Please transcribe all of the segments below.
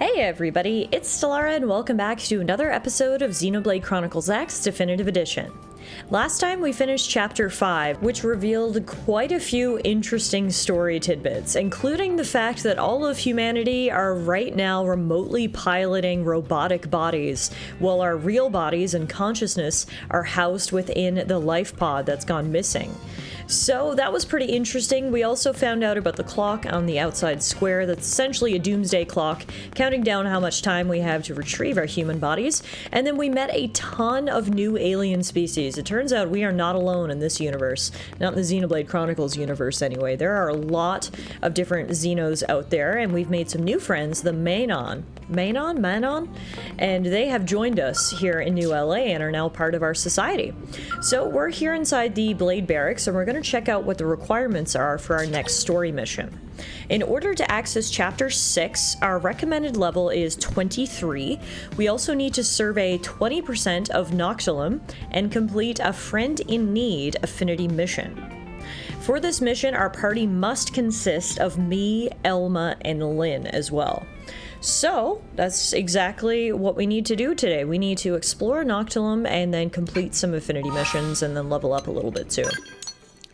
Hey everybody, it's Tallara and welcome back to another episode of Xenoblade Chronicles X Definitive Edition. Last time we finished Chapter 5, which revealed quite a few interesting story tidbits, including the fact that all of humanity are right now remotely piloting robotic bodies, while our real bodies and consciousness are housed within the life pod that's gone missing. So that was pretty interesting. We also found out about the clock on the outside square that's essentially a doomsday clock, counting down how much time we have to retrieve our human bodies. And then we met a ton of new alien species. It turns out we are not alone in this universe. Not in the Xenoblade Chronicles universe anyway. There are a lot of different Xenos out there, and we've made some new friends, the Manon, and they have joined us here in New LA and are now part of our society. So we're here inside the Blade Barracks, and we're going to check out what the requirements are for our next story mission. In order to access Chapter 6, our recommended level is 23. We also need to survey 20% of Noctilum and complete a Friend in Need Affinity mission. For this mission, our party must consist of me, Elma, and Lynn as well. So, that's exactly what we need to do today. We need to explore Noctilum and then complete some Affinity missions and then level up a little bit too.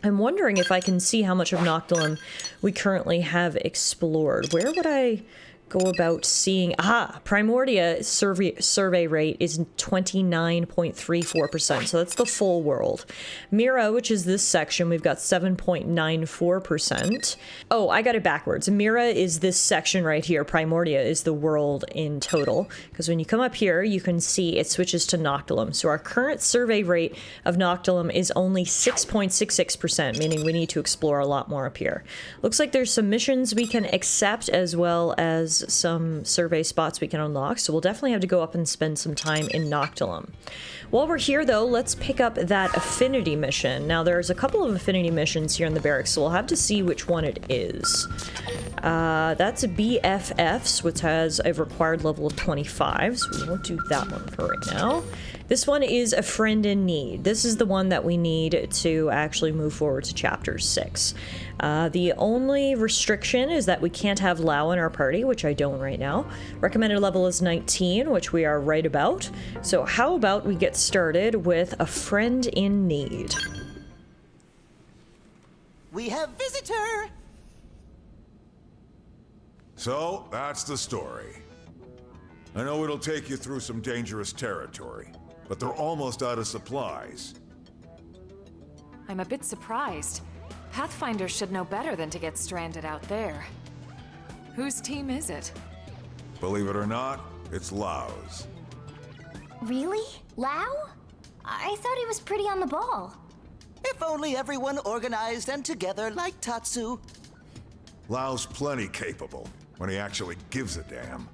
I'm wondering if I can see how much of Noctilum we currently have explored. Where would I go about seeing? Primordia survey rate is 29.34%, so that's the full world. Mira, which is this section, we've got 7.94%. Oh, I got it backwards. Mira is this section right here. Primordia is the world in total, because when you come up here, you can see it switches to Noctilum. So our current survey rate of Noctilum is only 6.66%, meaning we need to explore a lot more up here. Looks like there's some missions we can accept as well as some survey spots we can unlock, so we'll definitely have to go up and spend some time in Noctilum. While we're here though, let's pick up that Affinity mission. Now there's a couple of Affinity missions here in the barracks, so we'll have to see which one it is. That's a BFFs, which has a required level of 25, so we won't do that one for right now. This one is a Friend in Need. This is the one that we need to actually move forward to Chapter 6. The only restriction is that we can't have Lao in our party, which I don't right now. Recommended level is 19, which we are right about. So how about we get started with a Friend in Need? We have visitor! So, that's the story. I know it'll take you through some dangerous territory, but they're almost out of supplies. I'm a bit surprised. Pathfinders should know better than to get stranded out there. Whose team is it? Believe it or not, it's Lao's. Really? Lao? I thought he was pretty on the ball. If only everyone organized and together like Tatsu. Lao's plenty capable, when he actually gives a damn.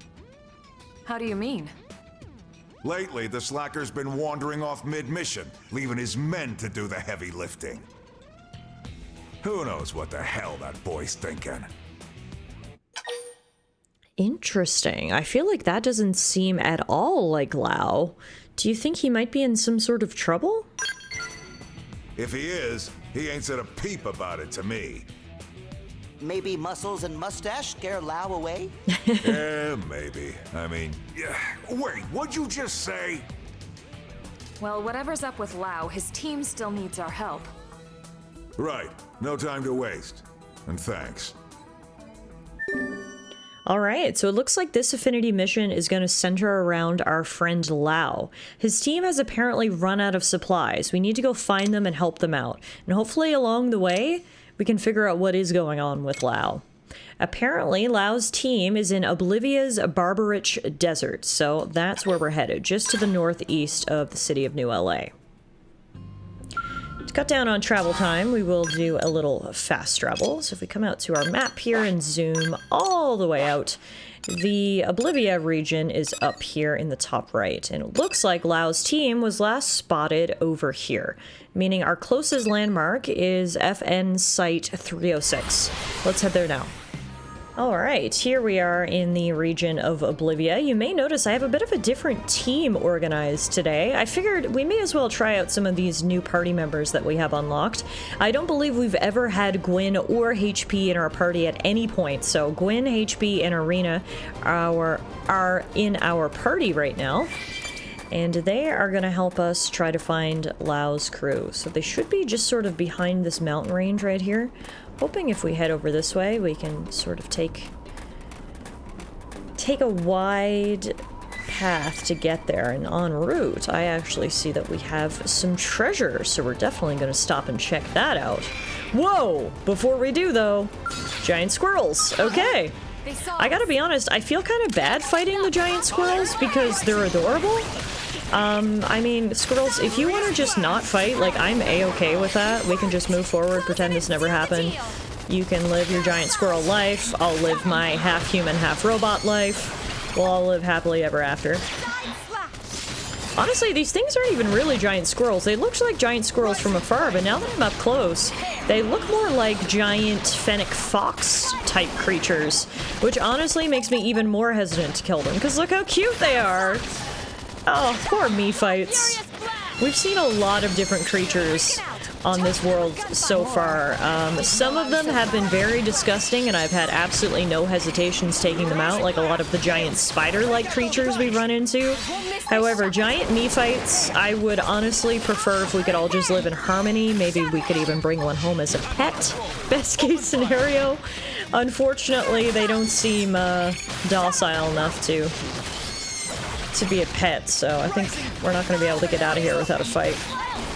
How do you mean? Lately, the slacker's been wandering off mid-mission, leaving his men to do the heavy lifting. Who knows what the hell that boy's thinking? Interesting. I feel like that doesn't seem at all like Lao. Do you think he might be in some sort of trouble? If he is, he ain't said a peep about it to me. Maybe muscles and mustache scare Lao away? Yeah, maybe. I mean, yeah. Wait, what'd you just say? Well, whatever's up with Lao, his team still needs our help. Right. No time to waste. And thanks. Alright, so it looks like this Affinity mission is going to center around our friend Lao. His team has apparently run out of supplies. We need to go find them and help them out. And hopefully along the way, we can figure out what is going on with Lao. Apparently, Lao's team is in Oblivia's Barbarich Desert, so that's where we're headed, just to the northeast of the city of New LA. To cut down on travel time, we will do a little fast travel. So if we come out to our map here and zoom all the way out, the Oblivia region is up here in the top right. And it looks like Lao's team was last spotted over here, meaning our closest landmark is FN Site 306. Let's head there now. Alright, here we are in the region of Oblivia. You may notice I have a bit of a different team organized today. I figured we may as well try out some of these new party members that we have unlocked. I don't believe we've ever had Gwyn or HP in our party at any point, so Gwyn, HP, and Arena are in our party right now. And they are going to help us try to find Lau's crew. So they should be just sort of behind this mountain range right here. Hoping if we head over this way, we can sort of take a wide path to get there. And en route, I actually see that we have some treasure, so we're definitely going to stop and check that out. Whoa! Before we do, though, giant squirrels. Okay. I gotta be honest, I feel kind of bad fighting the giant squirrels because they're adorable. I mean, squirrels, if you want to just not fight, like, I'm a-okay with that. We can just move forward, pretend this never happened. You can live your giant squirrel life. I'll live my half-human, half-robot life. We'll all live happily ever after. Honestly, these things aren't even really giant squirrels. They looked like giant squirrels from afar, but now that I'm up close, they look more like giant fennec fox type creatures, which honestly makes me even more hesitant to kill them, because look how cute they are! Oh, poor me-fights. We've seen a lot of different creatures on this world so far. Some of them have been very disgusting, and I've had absolutely no hesitations taking them out, like a lot of the giant spider-like creatures we run into. However, giant me-fights, I would honestly prefer if we could all just live in harmony. Maybe we could even bring one home as a pet. Best case scenario. Unfortunately, they don't seem docile enough to be a pet, so I think we're not going to be able to get out of here without a fight.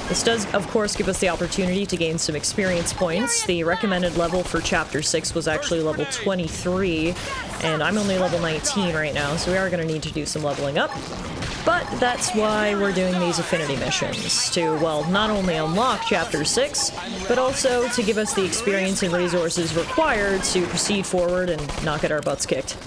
This does, of course, give us the opportunity to gain some experience points. The recommended level for Chapter 6 was actually level 23, and I'm only level 19 right now, so we are going to need to do some leveling up. But that's why we're doing these Affinity missions, to, well, not only unlock Chapter 6, but also to give us the experience and resources required to proceed forward and not get our butts kicked.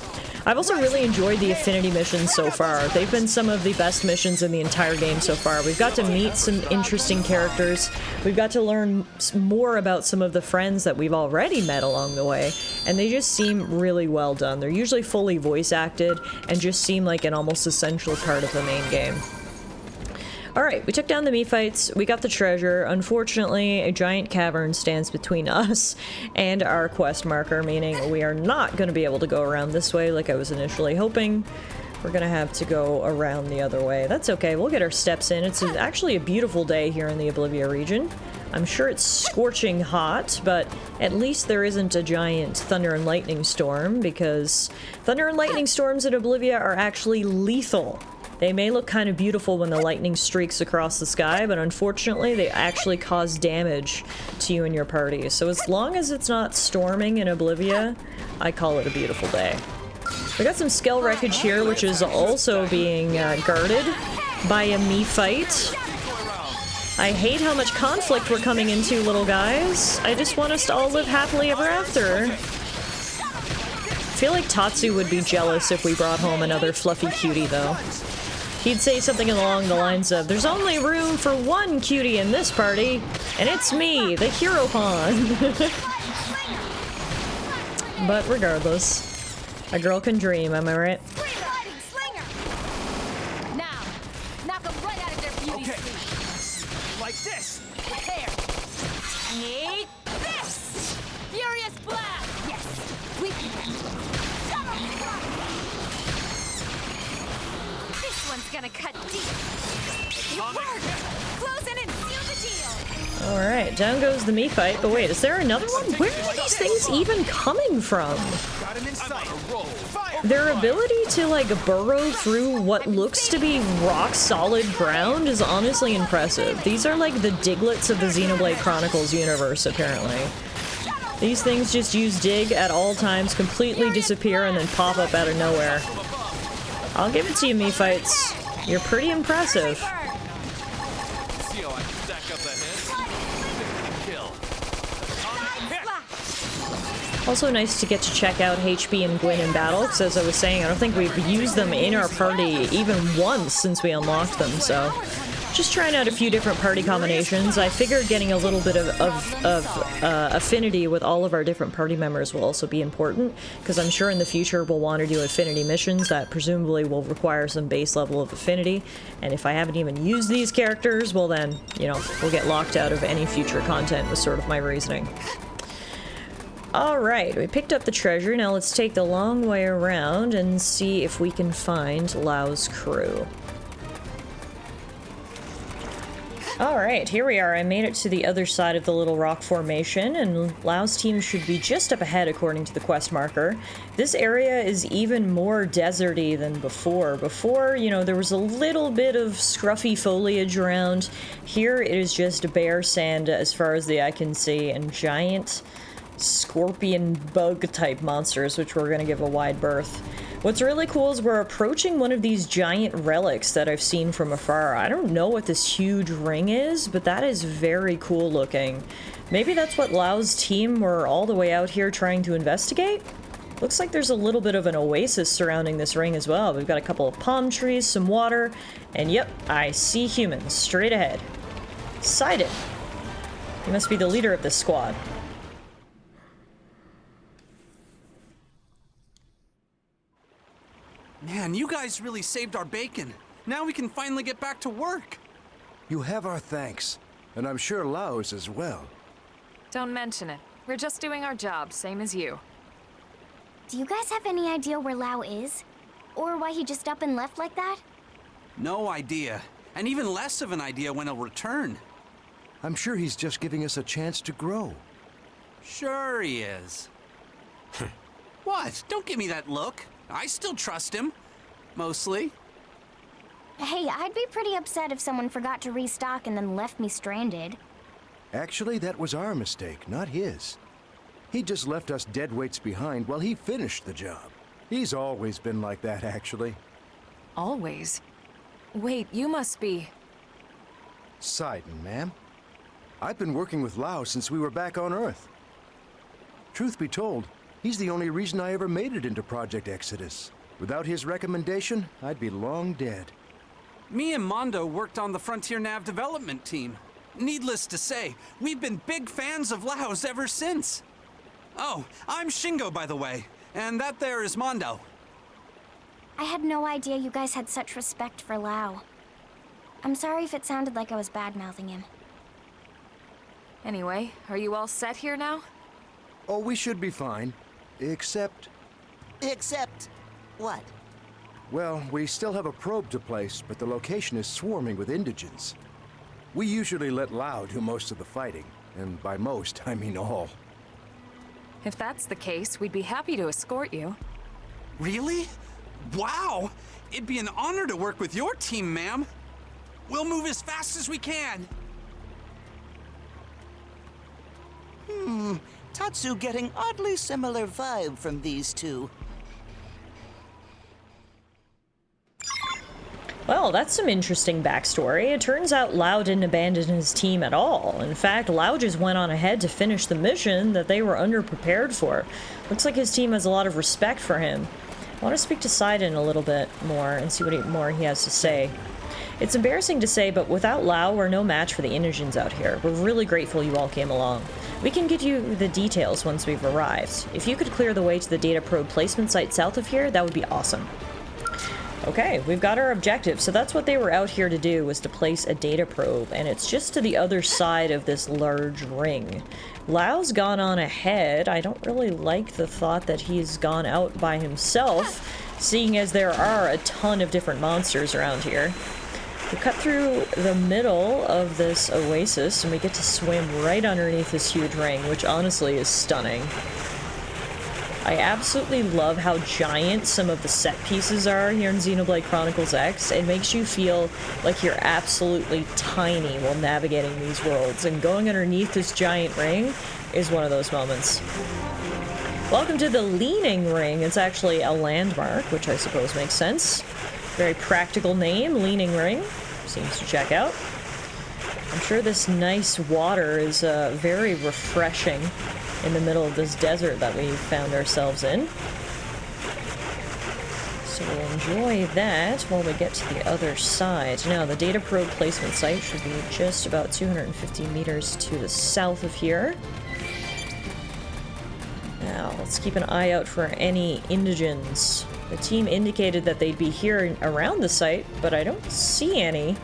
I've also really enjoyed the Affinity missions so far. They've been some of the best missions in the entire game so far. We've got to meet some interesting characters. We've got to learn more about some of the friends that we've already met along the way, and they just seem really well done. They're usually fully voice acted and just seem like an almost essential part of the main game. Alright, we took down the me-fights, we got the treasure. Unfortunately, a giant cavern stands between us and our quest marker, meaning we are not going to be able to go around this way like I was initially hoping. We're going to have to go around the other way. That's okay, we'll get our steps in. It's actually a beautiful day here in the Oblivia region. I'm sure it's scorching hot, but at least there isn't a giant thunder and lightning storm, because thunder and lightning storms in Oblivia are actually lethal. They may look kind of beautiful when the lightning streaks across the sky, but unfortunately they actually cause damage to you and your party. So as long as it's not storming in Oblivia, I call it a beautiful day. We got some skull wreckage here, which is also being guarded by a me-fight. I hate how much conflict we're coming into, little guys. I just want us to all live happily ever after. I feel like Tatsu would be jealous if we brought home another fluffy cutie, though. He'd say something along the lines of, "There's only room for one cutie in this party, and it's me, the hero pawn." But regardless, a girl can dream, am I right? Now, knock them right out of their beauty sleep. Like this. Prepare. Take this. Furious blast. Yes. We can. This one's gonna cut deep. It worked. Close in and seal the deal. All right, down goes the me-fight. But wait, is there another one? Where are these things even coming from? Got him inside. Their ability to, like, burrow through what looks to be rock-solid ground is honestly impressive. These are like the Diglets of the Xenoblade Chronicles universe, apparently. These things just use dig at all times, completely disappear, and then pop up out of nowhere. I'll give it to you, me-fights. You're pretty impressive. Also nice to get to check out HP and Gwyn in battle, because as I was saying, I don't think we've used them in our party even once since we unlocked them, so Just trying out a few different party combinations. I figured getting a little bit of affinity with all of our different party members will also be important, because I'm sure in the future we'll want to do affinity missions that presumably will require some base level of affinity, and if I haven't even used these characters, well then, you know, we'll get locked out of any future content was sort of my reasoning. Alright, we picked up the treasure, now let's take the long way around and see if we can find Lau's crew. Alright, here we are. I made it to the other side of the little rock formation, and Lau's team should be just up ahead according to the quest marker. This area is even more deserty than before. Before, you know, there was a little bit of scruffy foliage around. Here it is just bare sand as far as the eye can see, and giant scorpion bug type monsters, which we're going to give a wide berth. What's really cool is we're approaching one of these giant relics that I've seen from afar. I don't know what this huge ring is, but that is very cool looking. Maybe that's what Lau's team were all the way out here trying to investigate? Looks like there's a little bit of an oasis surrounding this ring as well. We've got a couple of palm trees, some water, and yep, I see humans straight ahead. Sidon. He must be the leader of this squad. Man, you guys really saved our bacon. Now we can finally get back to work. You have our thanks, and I'm sure Lau's as well. Don't mention it. We're just doing our job, same as you. Do you guys have any idea where Lao is? Or why he just up and left like that? No idea. And even less of an idea when he'll return. I'm sure he's just giving us a chance to grow. Sure he is. What? Don't give me that look. I still trust him. Mostly. Hey, I'd be pretty upset if someone forgot to restock and then left me stranded. Actually, that was our mistake, not his. He just left us dead weights behind while he finished the job. He's always been like that, actually. Always? Wait, you must be... Sidon, ma'am. I've been working with Lao since we were back on Earth. Truth be told, he's the only reason I ever made it into Project Exodus. Without his recommendation, I'd be long dead. Me and Mondo worked on the Frontier Nav development team. Needless to say, we've been big fans of Lao's ever since. Oh, I'm Shingo, by the way, and that there is Mondo. I had no idea you guys had such respect for Lao. I'm sorry if it sounded like I was bad-mouthing him. Anyway, are you all set here now? Oh, we should be fine. Except... Except what? Well, we still have a probe to place, but the location is swarming with indigents. We usually let Lao do most of the fighting, and by most, I mean all. If that's the case, we'd be happy to escort you. Really? Wow! It'd be an honor to work with your team, ma'am. We'll move as fast as we can. Tatsu getting oddly similar vibe from these two. Well, that's some interesting backstory. It turns out Lao didn't abandon his team at all. In fact, Lao just went on ahead to finish the mission that they were underprepared for. Looks like his team has a lot of respect for him. I want to speak to Sidon a little bit more and see what more he has to say. It's embarrassing to say, but without Lao, we're no match for the indigents out here. We're really grateful you all came along. We can get you the details once we've arrived. If you could clear the way to the data probe placement site south of here, that would be awesome. Okay, we've got our objective. So that's what they were out here to do, was to place a data probe, and it's just to the other side of this large ring. Lao's gone on ahead. I don't really like the thought that he's gone out by himself, seeing as there are a ton of different monsters around here. We cut through the middle of this oasis, and we get to swim right underneath this huge ring, which honestly is stunning. I absolutely love how giant some of the set pieces are here in Xenoblade Chronicles X. It makes you feel like you're absolutely tiny while navigating these worlds, and going underneath this giant ring is one of those moments. Welcome to the Leaning Ring. It's actually a landmark, which I suppose makes sense. Very practical name, Leaning Ring. Seems to check out. I'm sure this nice water is very refreshing in the middle of this desert that we found ourselves in. So we'll enjoy that while we get to the other side. Now, the data probe placement site should be just about 250 meters to the south of here. Now, let's keep an eye out for any indigens. The team indicated that they'd be here around the site, but I don't see any.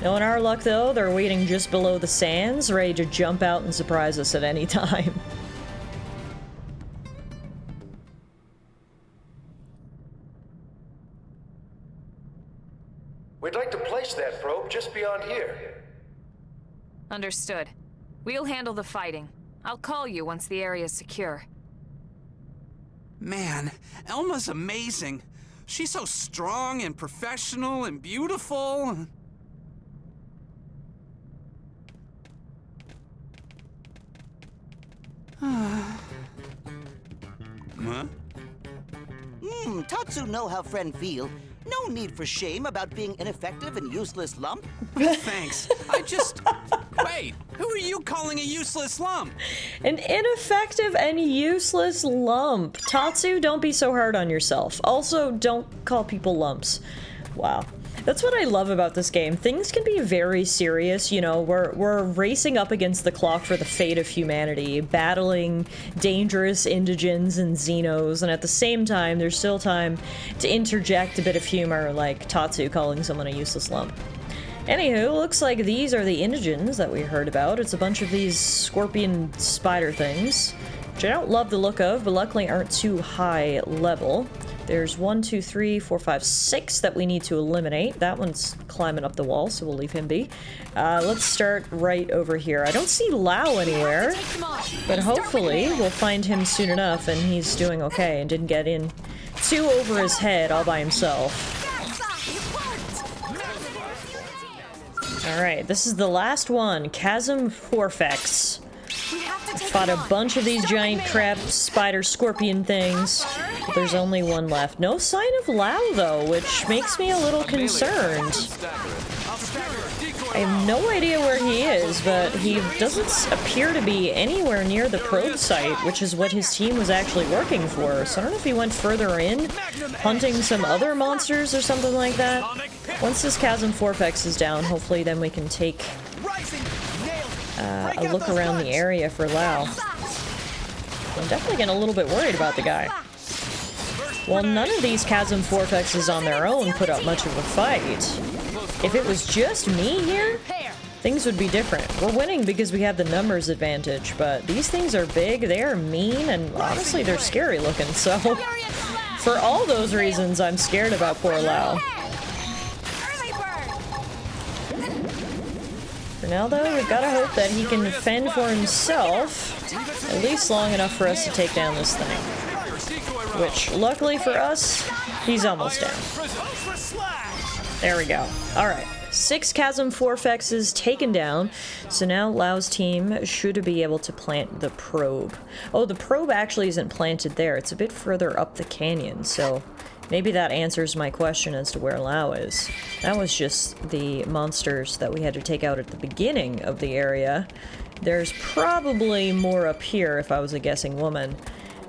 Knowing our luck, though, they're waiting just below the sands, ready to jump out and surprise us at any time. We'd like to place that probe just beyond here. Understood. We'll handle the fighting. I'll call you once the area's secure. Man, Elma's amazing. She's so strong and professional and beautiful. Huh? Tatsu know how friend feel. No need for shame about being ineffective and useless lump. Thanks. Wait, who are you calling a useless lump? An ineffective and useless lump. Tatsu, don't be so hard on yourself. Also, don't call people lumps. Wow. That's what I love about this game. Things can be very serious, you know, we're racing up against the clock for the fate of humanity, battling dangerous indigens and Xenos, and at the same time, there's still time to interject a bit of humor, like Tatsu calling someone a useless lump. Anywho, looks like these are the indigens that we heard about. It's a bunch of these scorpion spider things, which I don't love the look of, but luckily aren't too high level. There's 1, 2, 3, 4, 5, 6 that we need to eliminate. That one's climbing up the wall, so we'll leave him be. Let's start right over here. I don't see Lao anywhere, but hopefully we'll find him soon enough and he's doing okay and didn't get in too over his head all by himself. Alright, this is the last one. Chasm Forfex. Fought a bunch of these giant crab spider scorpion things, but there's only one left. No sign of Lao though, which makes me a little concerned. I have no idea where he is, but he doesn't appear to be anywhere near the probe site, which is what his team was actually working for. So I don't know if he went further in, hunting some other monsters or something like that. Once this Chasm Forfex is down, hopefully then we can take a look around the area for Lao. I'm definitely getting a little bit worried about the guy. Well, none of these Chasm Forfexes on their own put up much of a fight. If it was just me here, things would be different. We're winning because we have the numbers advantage, but these things are big, they are mean, and honestly they're scary looking, so for all those reasons I'm scared about poor Lao. For now, though, we've got to hope that he can fend for himself, at least long enough for us to take down this thing. Which, luckily for us, he's almost down. There we go. Alright, 6 Chasm Forfexes taken down, so now Lao's team should be able to plant the probe. Oh, the probe actually isn't planted there, it's a bit further up the canyon, so maybe that answers my question as to where Lao is. That was just the monsters that we had to take out at the beginning of the area. There's probably more up here if I was a guessing woman.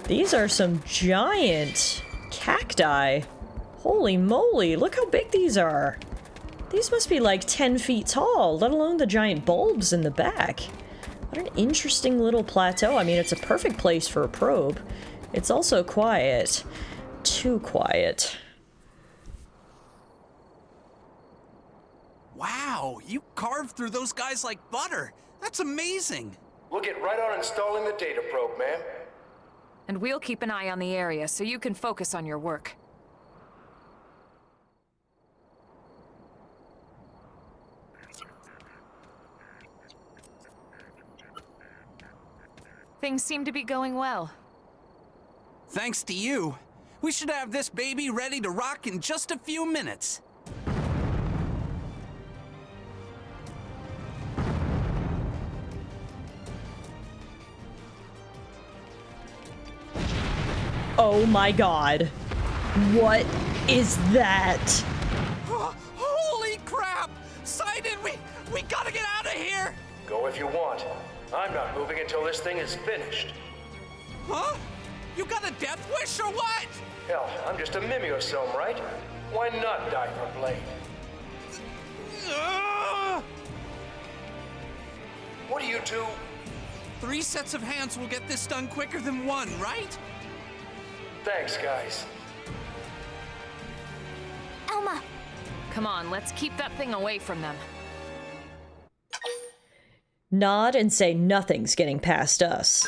These are some giant cacti. Holy moly, look how big these are. These must be like 10 feet tall, let alone the giant bulbs in the back. What an interesting little plateau. I mean, it's a perfect place for a probe. It's also quiet. Too quiet. Wow, you carved through those guys like butter. That's amazing. We'll get right on installing the data probe, ma'am. And we'll keep an eye on the area so you can focus on your work. Things seem to be going well. Thanks to you. We should have this baby ready to rock in just a few minutes. Oh my god. What is that? Holy crap! Sidon, we gotta get out of here! Go if you want. I'm not moving until this thing is finished. Huh? You got a death wish or what? Hell, I'm just a mimeosome, right? Why not die for Blade? What do you do? 3 sets of hands will get this done quicker than 1, right? Thanks, guys. Elma! Come on, let's keep that thing away from them. Nod and say nothing's getting past us.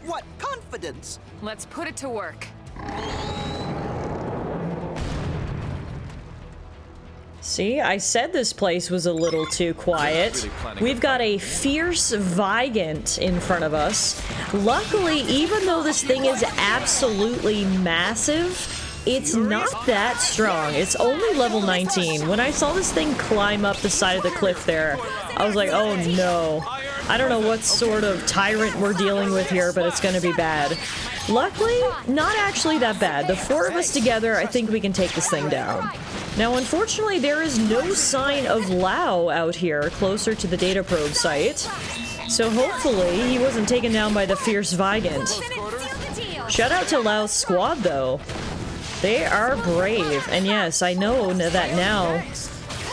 What confidence! Let's put it to work. See, I said this place was a little too quiet. We've got a fierce Vigant in front of us. Luckily, even though this thing is absolutely massive, it's not that strong. It's only level 19. When I saw this thing climb up the side of the cliff there, I was like, oh no. I don't know what sort of tyrant we're dealing with here, but it's gonna be bad. Luckily, not actually that bad. The 4 of us together, I think we can take this thing down. Now, unfortunately, there is no sign of Lau out here closer to the data probe site. So hopefully, he wasn't taken down by the fierce Vigant. Shout out to Lau's squad, though. They are brave. And yes, I know that now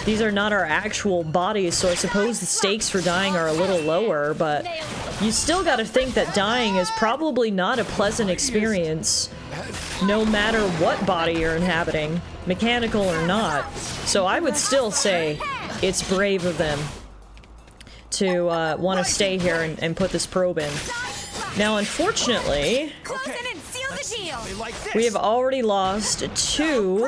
these are not our actual bodies, so I suppose the stakes for dying are a little lower, but you still gotta think that dying is probably not a pleasant experience, no matter what body you're inhabiting, mechanical or not. So I would still say it's brave of them to want to stay here and put this probe in. Now, unfortunately, we have already lost 2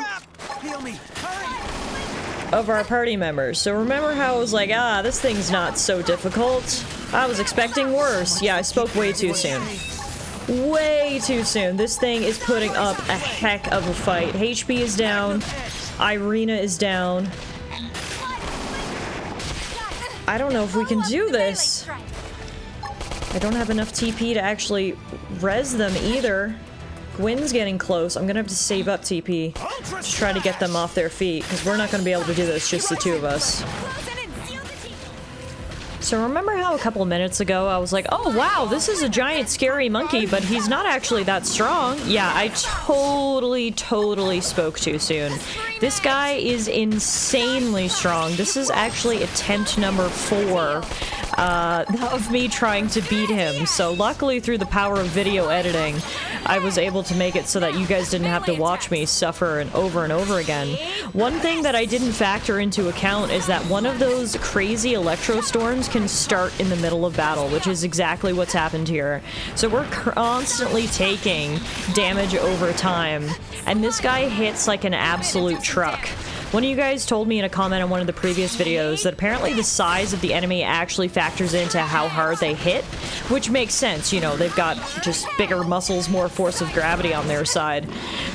of our party members. So remember how I was like, this thing's not so difficult? I was expecting worse. Yeah, I spoke way too soon. Way too soon. This thing is putting up a heck of a fight. HP is down. Irina is down. I don't know if we can do this. I don't have enough TP to actually res them either. Gwyn's getting close. I'm gonna have to save up TP to try to get them off their feet, because we're not gonna be able to do this, just the 2 of us. So remember how a couple minutes ago I was like, oh wow, this is a giant scary monkey, but he's not actually that strong. Yeah, I totally spoke too soon. This guy is insanely strong. This is actually attempt number 4 of me trying to beat him. So luckily, through the power of video editing, I was able to make it so that you guys didn't have to watch me suffer and over again. One thing that I didn't factor into account is that one of those crazy electro storms can start in the middle of battle, which is exactly what's happened here. So we're constantly taking damage over time, and this guy hits like an absolute truck. One of you guys told me in a comment on one of the previous videos that apparently the size of the enemy actually factors into how hard they hit, which makes sense, you know, they've got just bigger muscles, more force of gravity on their side.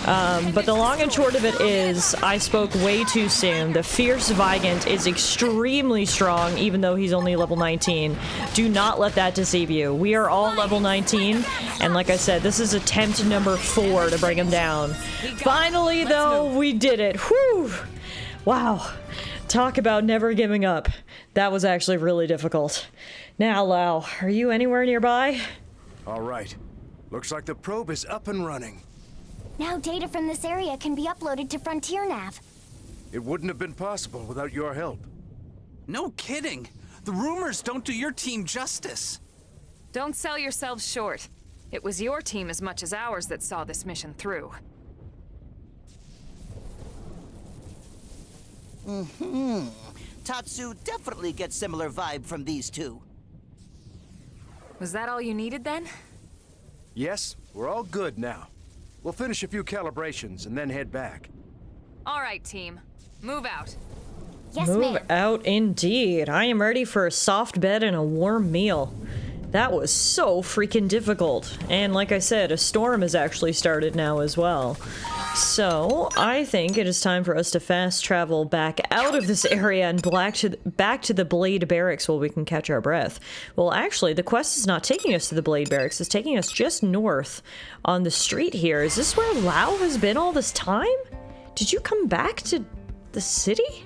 But the long and short of it is, I spoke way too soon. The fierce Vigant is extremely strong, even though he's only level 19. Do not let that deceive you. We are all level 19, and like I said, this is attempt number 4 to bring him down. Finally, though, we did it. Whew! Wow, talk about never giving up. That was actually really difficult. Now, Lau, are you anywhere nearby? All right. Looks like the probe is up and running. Now data from this area can be uploaded to Frontier Nav. It wouldn't have been possible without your help. No kidding. The rumors don't do your team justice. Don't sell yourselves short. It was your team as much as ours that saw this mission through. Tatsu definitely gets similar vibe from these 2. Was that all you needed then? Yes, we're all good now. We'll finish a few calibrations and then head back. All right, team. Move out. Yes, Move ma'am. out indeed. I am ready for a soft bed and a warm meal. That was so freaking difficult. And like I said, a storm has actually started now as well. So, I think it is time for us to fast travel back out of this area and back to the Blade Barracks while we can catch our breath. Well, actually, the quest is not taking us to the Blade Barracks. It's taking us just north on the street here. Is this where Lau has been all this time? Did you come back to the city?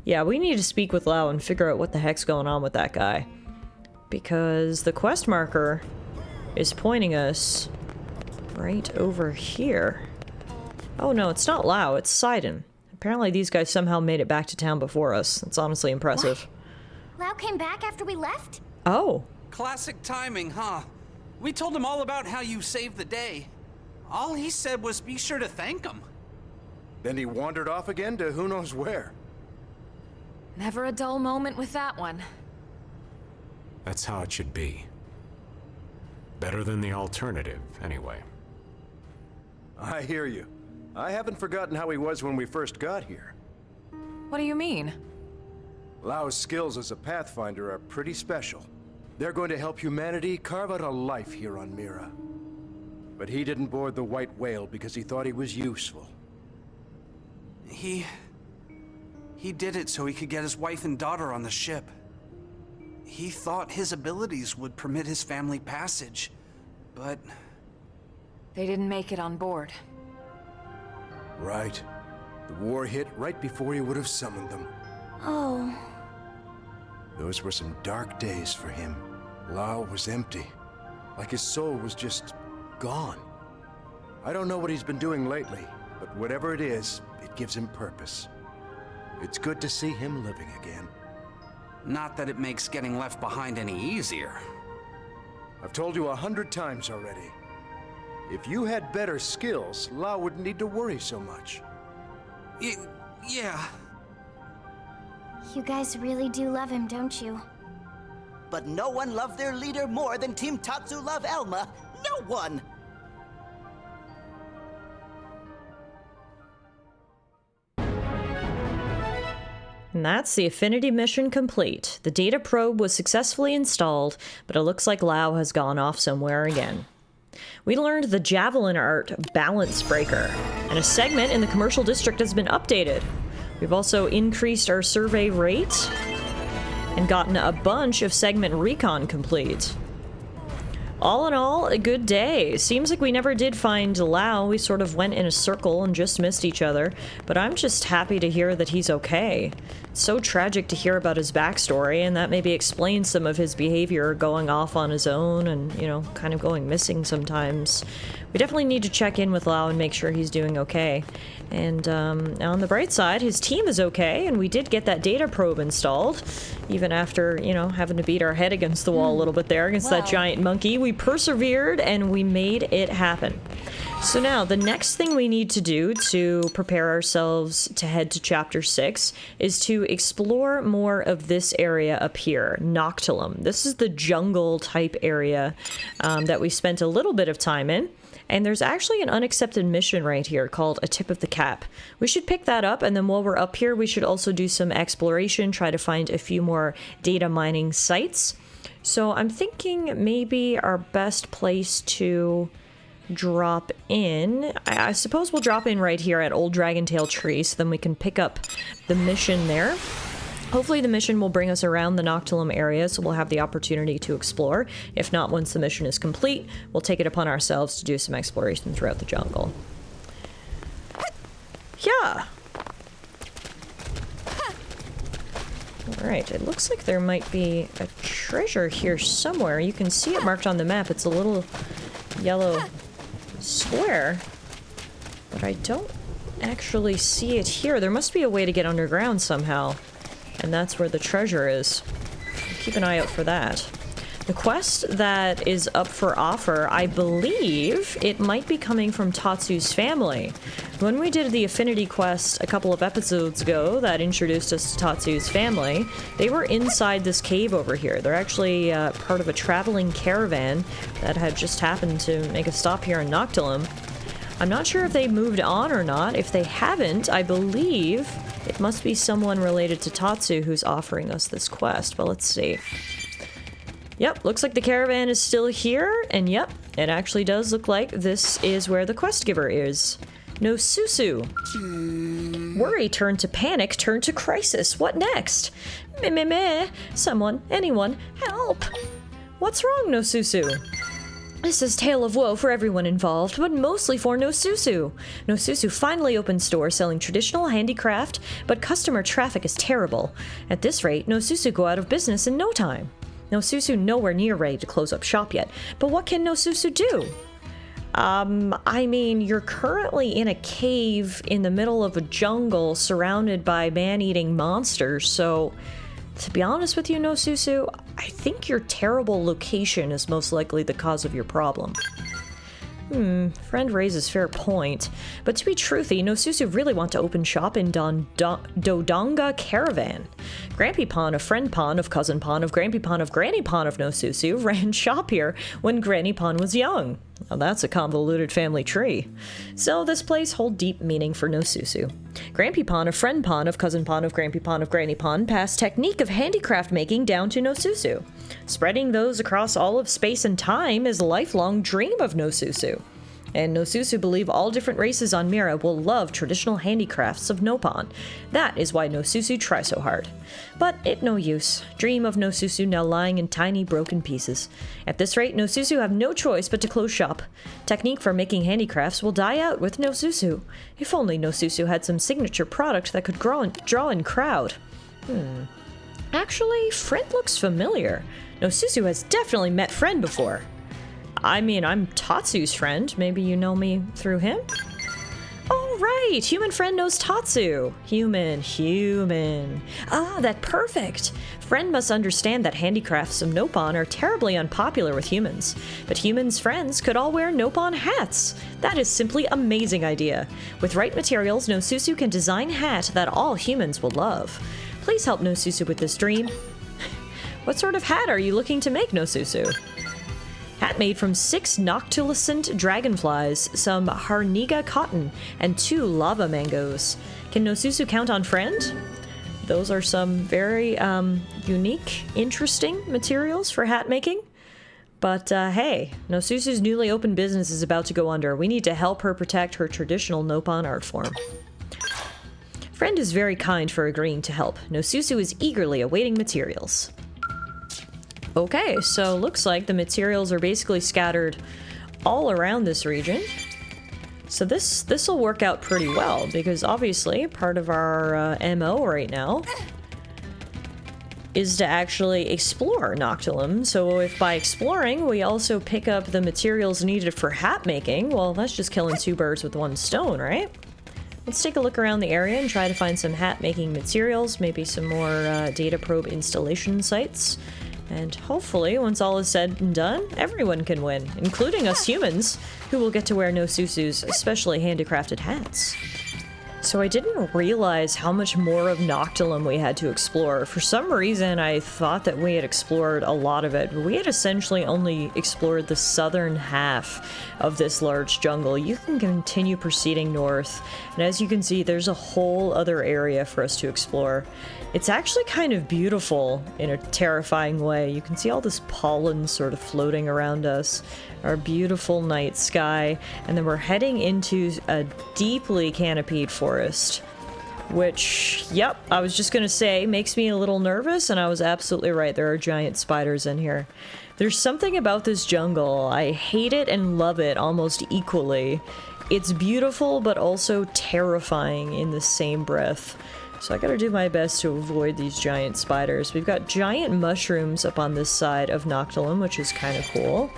Yeah, we need to speak with Lau and figure out what the heck's going on with that guy. Because the quest marker is pointing us right over here. Oh no, it's not Lau, it's Sidon. Apparently these guys somehow made it back to town before us. That's honestly impressive. What? Lau came back after we left? Oh. Classic timing, huh? We told him all about how you saved the day. All he said was be sure to thank him. Then he wandered off again to who knows where. Never a dull moment with that one. That's how it should be. Better than the alternative, anyway. I hear you. I haven't forgotten how he was when we first got here. What do you mean? Lau's skills as a Pathfinder are pretty special. They're going to help humanity carve out a life here on Mira. But he didn't board the White Whale because he thought he was useful. He did it so he could get his wife and daughter on the ship. He thought his abilities would permit his family passage, but... They didn't make it on board. Right. The war hit right before he would have summoned them. Oh. Those were some dark days for him. Lau was empty. Like his soul was just gone. I don't know what he's been doing lately, but whatever it is, it gives him purpose. It's good to see him living again. Not that it makes getting left behind any easier. I've told you 100 times already. If you had better skills, Lau wouldn't need to worry so much. Yeah. You guys really do love him, don't you? But no one loved their leader more than Team Tatsu love Elma. No one! And that's the Affinity mission complete. The data probe was successfully installed, but it looks like Lau has gone off somewhere again. We learned the Javelin Art Balance Breaker, and a segment in the commercial district has been updated. We've also increased our survey rate and gotten a bunch of segment recon complete. All in all, a good day. Seems like we never did find Lau. We sort of went in a circle and just missed each other, but I'm just happy to hear that he's okay. It's so tragic to hear about his backstory, and that maybe explains some of his behavior, going off on his own and, you know, kind of going missing sometimes. We definitely need to check in with Lau and make sure he's doing okay. And on the bright side, his team is okay, and we did get that data probe installed, even after, you know, having to beat our head against the wall a little bit there against that giant monkey. We persevered, and we made it happen. So now, the next thing we need to do to prepare ourselves to head to Chapter 6 is to explore more of this area up here, Noctilum. This is the jungle-type area that we spent a little bit of time in. And there's actually an unaccepted mission right here called A Tip of the Cap. We should pick that up, and then while we're up here, we should also do some exploration, try to find a few more data mining sites. So I'm thinking maybe our best place to drop in, I suppose we'll drop in right here at Old Dragontail Tree, so then we can pick up the mission there. Hopefully the mission will bring us around the Noctulum area, so we'll have the opportunity to explore. If not, once the mission is complete, we'll take it upon ourselves to do some exploration throughout the jungle. Yeah! Alright, it looks like there might be a treasure here somewhere. You can see it marked on the map. It's a little yellow square, but I don't actually see it here. There must be a way to get underground somehow. And that's where the treasure is. Keep an eye out for that. The quest that is up for offer, I believe it might be coming from Tatsu's family. When we did the Affinity quest a couple of episodes ago that introduced us to Tatsu's family, they were inside this cave over here. They're actually part of a traveling caravan that had just happened to make a stop here in Noctilum. I'm not sure if they moved on or not. If they haven't, I believe it must be someone related to Tatsu who's offering us this quest. But let's see. Yep, looks like the caravan is still here, and yep, it actually does look like this is where the quest giver is. No Susu. Worry turned to panic, turned to crisis. What next? Meh. Someone, anyone, help! What's wrong, No Susu? This is tale of woe for everyone involved, but mostly for No Susu. No Susu finally opened stores selling traditional handicraft, but customer traffic is terrible. At this rate, No Susu go out of business in no time. No Susu nowhere near ready to close up shop yet, but what can No Susu do? I mean, you're currently in a cave in the middle of a jungle surrounded by man-eating monsters, so to be honest with you, Nosusu, I think your terrible location is most likely the cause of your problem. Friend raises fair point. But to be truthy, Nosusu really want to open shop in Dodonga Caravan. Grampy Pon of Friend Pon of Cousin Pon of Grampy Pon of Granny Pon of Nosusu ran shop here when Granny Pon was young. Well, that's a convoluted family tree. So this place hold deep meaning for Nosusu. Grampy Pon of Friend Pon of Cousin Pon of Grampy Pon of Granny Pon passed technique of handicraft making down to Nosusu. Spreading those across all of space and time is a lifelong dream of Nosusu. And Nosusu believe all different races on Mira will love traditional handicrafts of Nopon. That is why Nosusu try so hard. But it no use. Dream of Nosusu now lying in tiny broken pieces. At this rate, Nosusu have no choice but to close shop. Technique for making handicrafts will die out with Nosusu. If only Nosusu had some signature product that could draw in crowd. Actually, Friend looks familiar. Nosusu has definitely met Friend before. I mean, I'm Tatsu's friend. Maybe you know me through him? Oh, right! Human friend knows Tatsu. Human. Ah, that perfect! Friend must understand that handicrafts of Nopon are terribly unpopular with humans. But humans' friends could all wear Nopon hats. That is simply amazing idea. With right materials, Nosusu can design hat that all humans will love. Please help Nosusu with this dream. What sort of hat are you looking to make, Nosusu? Hat made from 6 noctilucent dragonflies, some harniga cotton, and 2 lava mangoes. Can Nosusu count on Friend? Those are some very unique, interesting materials for hat making. But hey, Nosusu's newly opened business is about to go under. We need to help her protect her traditional Nopon art form. Friend is very kind for agreeing to help. Nosusu is eagerly awaiting materials. Okay, so looks like the materials are basically scattered all around this region. So this will work out pretty well, because obviously part of our MO right now is to actually explore Noctilum. So if by exploring we also pick up the materials needed for hat making, well, that's just killing 2 birds with 1 stone, right? Let's take a look around the area and try to find some hat making materials, maybe some more data probe installation sites. And hopefully, once all is said and done, everyone can win, including us humans, who will get to wear Nosusu's especially handicrafted hats. So I didn't realize how much more of Noctilum we had to explore. For some reason, I thought that we had explored a lot of it, but we had essentially only explored the southern half of this large jungle. You can continue proceeding north, and as you can see, there's a whole other area for us to explore. It's actually kind of beautiful in a terrifying way. You can see all this pollen sort of floating around us, our beautiful night sky, and then we're heading into a deeply canopied forest, which, yep, I was just gonna say, makes me a little nervous, and I was absolutely right. There are giant spiders in here. There's something about this jungle. I hate it and love it almost equally. It's beautiful, but also terrifying in the same breath. So I gotta do my best to avoid these giant spiders. We've got giant mushrooms up on this side of Noctilum, which is kind of cool.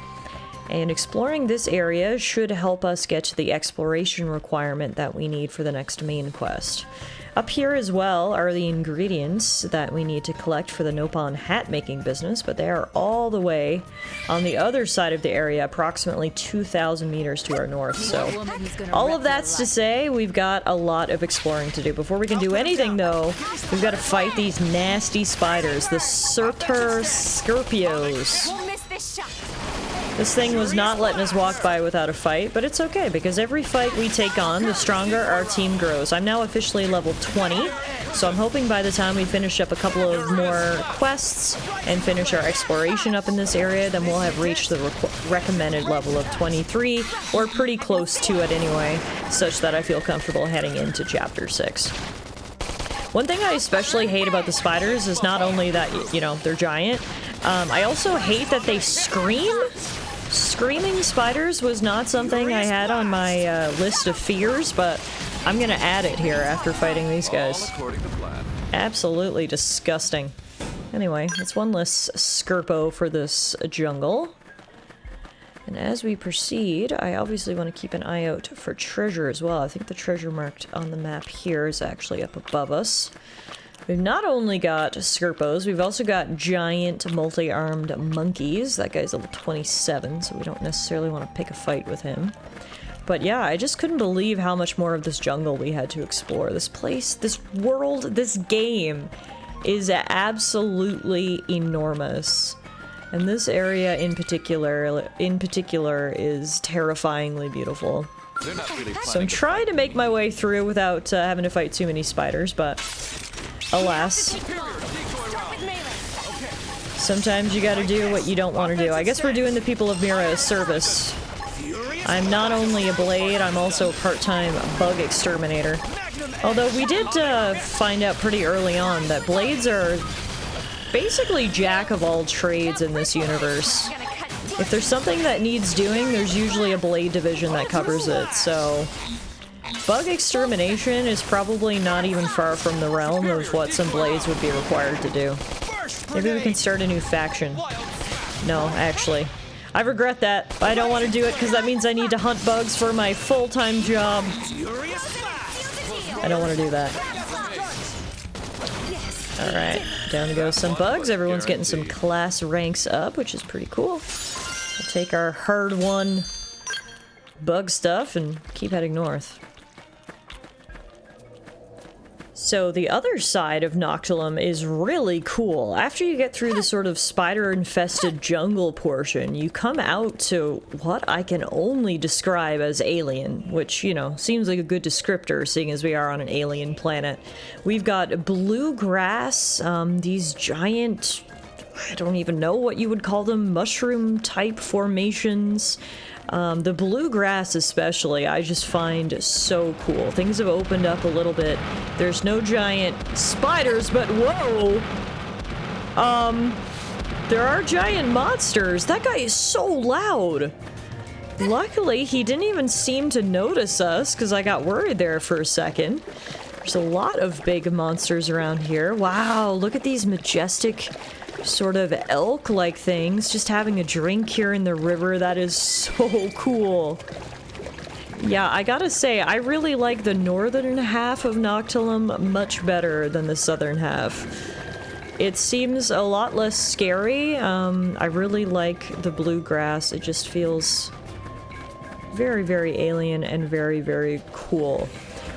And exploring this area should help us get to the exploration requirement that we need for the next main quest. Up here as well are the ingredients that we need to collect for the Nopon hat making business, but they are all the way on the other side of the area, approximately 2,000 meters to our north. So all of that's to say we've got a lot of exploring to do. Before we can do anything though, we've got to fight these nasty spiders, the Surtur Scorpios. This thing was not letting us walk by without a fight, but it's okay, because every fight we take on, the stronger our team grows. I'm now officially level 20, so I'm hoping by the time we finish up a couple of more quests and finish our exploration up in this area, then we'll have reached the recommended level of 23, or pretty close to it anyway, such that I feel comfortable heading into Chapter 6. One thing I especially hate about the spiders is not only that, you know, they're giant, I also hate that they scream. Screaming spiders was not something I had on my list of fears, but I'm gonna add it here after fighting these guys. Absolutely disgusting. Anyway, it's one less Scorpio for this jungle. And as we proceed, I obviously want to keep an eye out for treasure as well. I think the treasure marked on the map here is actually up above us. We've not only got Skerpos, we've also got giant multi-armed monkeys. That guy's level 27, so we don't necessarily want to pick a fight with him. But yeah, I just couldn't believe how much more of this jungle we had to explore. This place, this world, this game is absolutely enormous. And this area in particular is terrifyingly beautiful. So I'm trying to make my way through without having to fight too many spiders, but alas. Sometimes you gotta do what you don't want to do. I guess we're doing the people of Mira a service. I'm not only a blade, I'm also a part-time bug exterminator. Although we did find out pretty early on that blades are basically jack of all trades in this universe. If there's something that needs doing, there's usually a blade division that covers it, so bug extermination is probably not even far from the realm of what some blades would be required to do. Maybe we can start a new faction. No, actually. I regret that. I don't want to do it because that means I need to hunt bugs for my full-time job. I don't want to do that. Alright, down to go some bugs. Everyone's getting some class ranks up, which is pretty cool. We'll take our hard-won bug stuff and keep heading north. So the other side of Noctilum is really cool. After you get through the sort of spider-infested jungle portion, you come out to what I can only describe as alien, which, you know, seems like a good descriptor, seeing as we are on an alien planet. We've got bluegrass, these giant, I don't even know what you would call them, mushroom-type formations. The bluegrass especially, I just find so cool. Things have opened up a little bit. There's no giant spiders, but whoa! There are giant monsters. That guy is so loud. Luckily, he didn't even seem to notice us, because I got worried there for a second. There's a lot of big monsters around here. Wow, look at these majestic sort of elk-like things, just having a drink here in the river. That is so cool. Yeah, I gotta say, I really like the northern half of Noctilum much better than the southern half. It seems a lot less scary. I really like the bluegrass. It just feels very, very alien and very, very cool.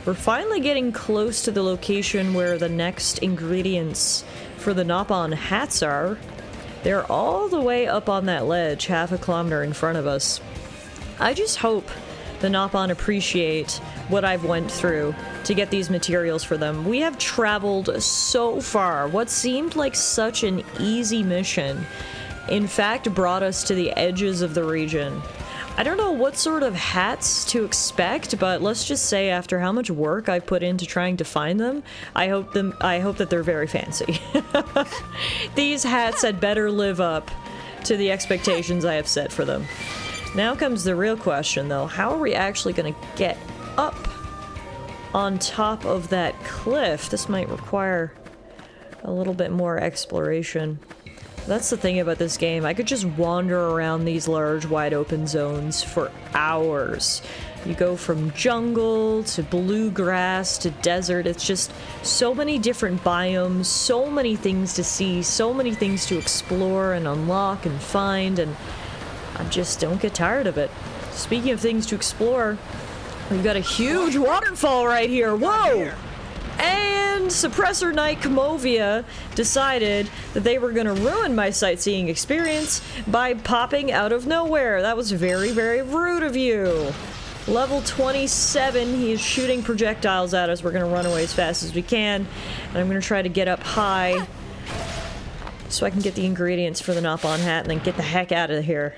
We're finally getting close to the location where the next ingredients for the Nopon hats are. They're all the way up on that ledge, half a kilometer in front of us. I just hope the Nopon appreciate what I've went through to get these materials for them. We have traveled so far. What seemed like such an easy mission, in fact, brought us to the edges of the region. I don't know what sort of hats to expect, but let's just say after how much work I've put into trying to find them, I hope that they're very fancy. These hats had better live up to the expectations I have set for them. Now comes the real question though, how are we actually going to get up on top of that cliff? This might require a little bit more exploration. That's the thing about this game. I could just wander around these large, wide open zones for hours. You go from jungle to bluegrass to desert. It's just so many different biomes, so many things to see, so many things to explore and unlock and find, and I just don't get tired of it. Speaking of things to explore, we've got a huge waterfall right here. Whoa! And Suppressor Knight Comovia decided that they were going to ruin my sightseeing experience by popping out of nowhere. That was very, very rude of you. Level 27, he is shooting projectiles at us. We're going to run away as fast as we can. And I'm going to try to get up high so I can get the ingredients for the Nopon hat and then get the heck out of here.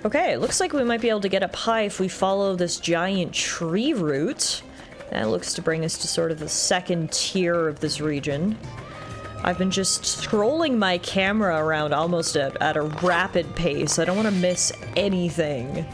Okay, it looks like we might be able to get up high if we follow this giant tree root. That looks to bring us to sort of the second tier of this region. I've been just scrolling my camera around almost at a rapid pace. I don't want to miss anything.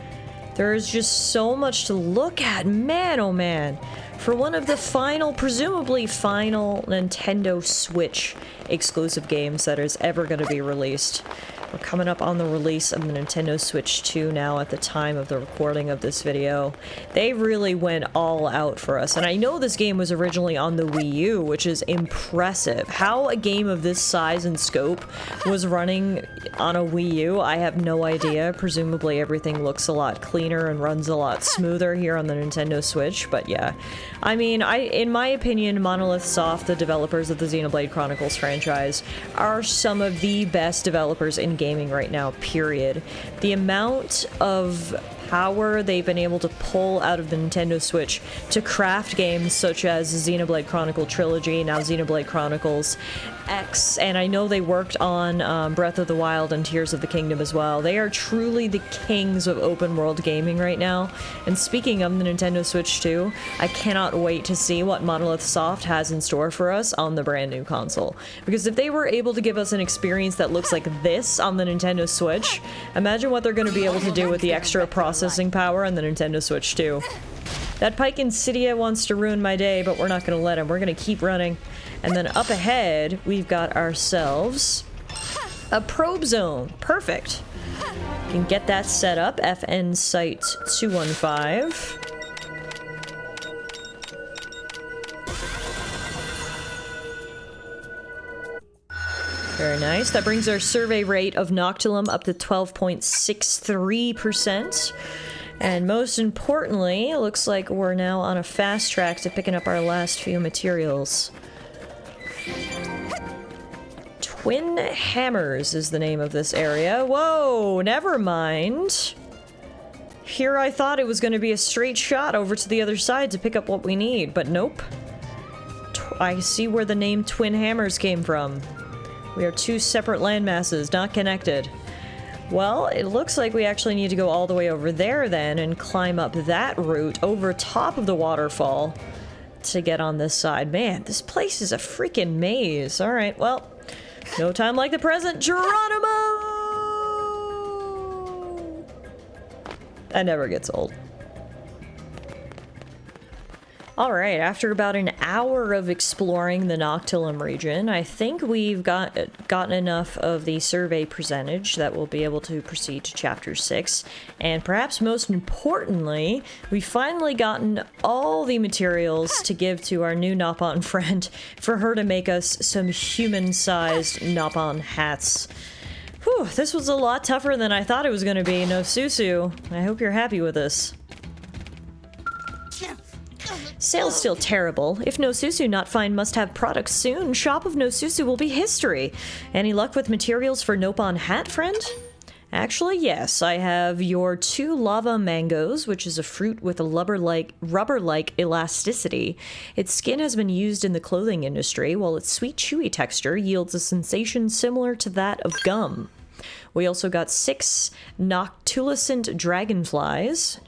There is just so much to look at. Man, oh man. For one of the final, presumably final, Nintendo Switch exclusive games that is ever going to be released. We're coming up on the release of the Nintendo Switch 2 now at the time of the recording of this video. They really went all out for us, and I know this game was originally on the Wii U, which is impressive. How a game of this size and scope was running on a Wii U, I have no idea. Presumably everything looks a lot cleaner and runs a lot smoother here on the Nintendo Switch, but yeah. I mean, in my opinion, Monolith Soft, the developers of the Xenoblade Chronicles franchise, are some of the best developers in gaming right now, period. The amount of power they've been able to pull out of the Nintendo Switch to craft games such as Xenoblade Chronicle Trilogy, now Xenoblade Chronicles X, and I know they worked on Breath of the Wild and Tears of the Kingdom as well. They are truly the kings of open world gaming right now. And speaking of the Nintendo Switch 2, I cannot wait to see what Monolith Soft has in store for us on the brand new console. Because if they were able to give us an experience that looks like this on the Nintendo Switch, imagine what they're going to be able to do with the extra processing power on the Nintendo Switch 2. That Pike Insidia wants to ruin my day, but we're not going to let him. We're going to keep running. And then up ahead, we've got ourselves a probe zone. Perfect. You can get that set up. FN Site 215. Very nice. That brings our survey rate of Noctilum up to 12.63%. And most importantly, it looks like we're now on a fast track to picking up our last few materials. Twin Hammers is the name of this area. Whoa, never mind. Here I thought it was going to be a straight shot over to the other side to pick up what we need, but nope. I see where the name Twin Hammers came from. We are two separate landmasses, not connected. Well, it looks like we actually need to go all the way over there then and climb up that route over top of the waterfall to get on this side. Man, this place is a freaking maze. All right, well, no time like the present. Geronimo! That never gets old. Alright, after about an hour of exploring the Noctilum region, I think we've gotten enough of the survey percentage that we'll be able to proceed to Chapter 6. And perhaps most importantly, we've finally gotten all the materials to give to our new Nopon friend for her to make us some human-sized Nopon hats. Whew, this was a lot tougher than I thought it was going to be. No Susu, I hope you're happy with this. Sales still terrible. If No Susu not find must-have products soon, Shop of No Susu will be history. Any luck with materials for Nopon hat, friend? Actually, yes. I have your 2 lava mangoes, which is a fruit with a rubber-like elasticity. Its skin has been used in the clothing industry, while its sweet, chewy texture yields a sensation similar to that of gum. We also got 6 noctilucent dragonflies,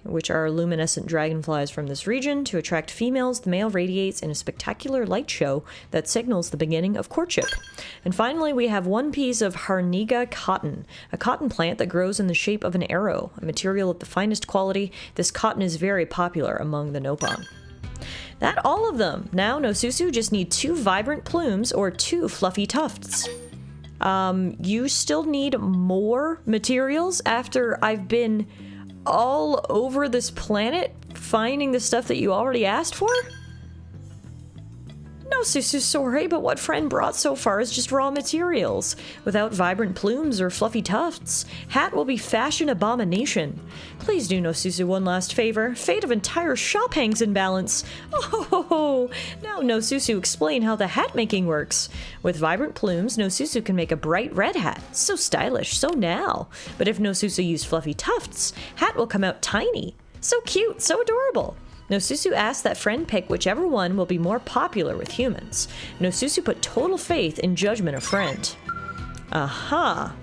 which are luminescent dragonflies from this region. To attract females, the male radiates in a spectacular light show that signals the beginning of courtship. And finally, we have 1 piece of Harniga cotton, a cotton plant that grows in the shape of an arrow. A material of the finest quality, this cotton is very popular among the Nopon. That all of them. Now, No Susu just need 2 vibrant plumes or 2 fluffy tufts. You still need more materials after I've been all over this planet finding the stuff that you already asked for? No, Susu, sorry, but what friend brought so far is just raw materials. Without vibrant plumes or fluffy tufts, hat will be fashion abomination. Please do No Susu one last favor. Fate of entire shop hangs in balance. Oh, now No Susu explain how the hat making works. With vibrant plumes, No Susu can make a bright red hat. So stylish, so now. But if No Susu use fluffy tufts, hat will come out tiny. So cute, so adorable. No Susu asked that friend pick whichever one will be more popular with humans. No Susu put total faith in judgment of friend. Aha.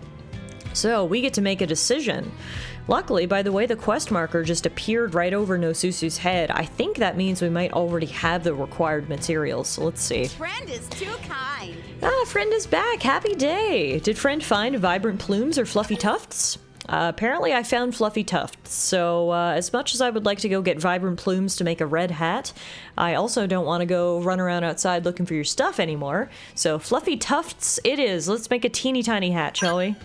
So we get to make a decision. Luckily, by the way, the quest marker just appeared right over No Susu's head. I think that means we might already have the required materials. So let's see. Friend is too kind. Ah, friend is back. Happy day. Did friend find vibrant plumes or fluffy tufts? Apparently I found fluffy tufts, so as much as I would like to go get vibrant plumes to make a red hat, I also don't want to go run around outside looking for your stuff anymore. So fluffy tufts it is. Let's make a teeny tiny hat, shall we?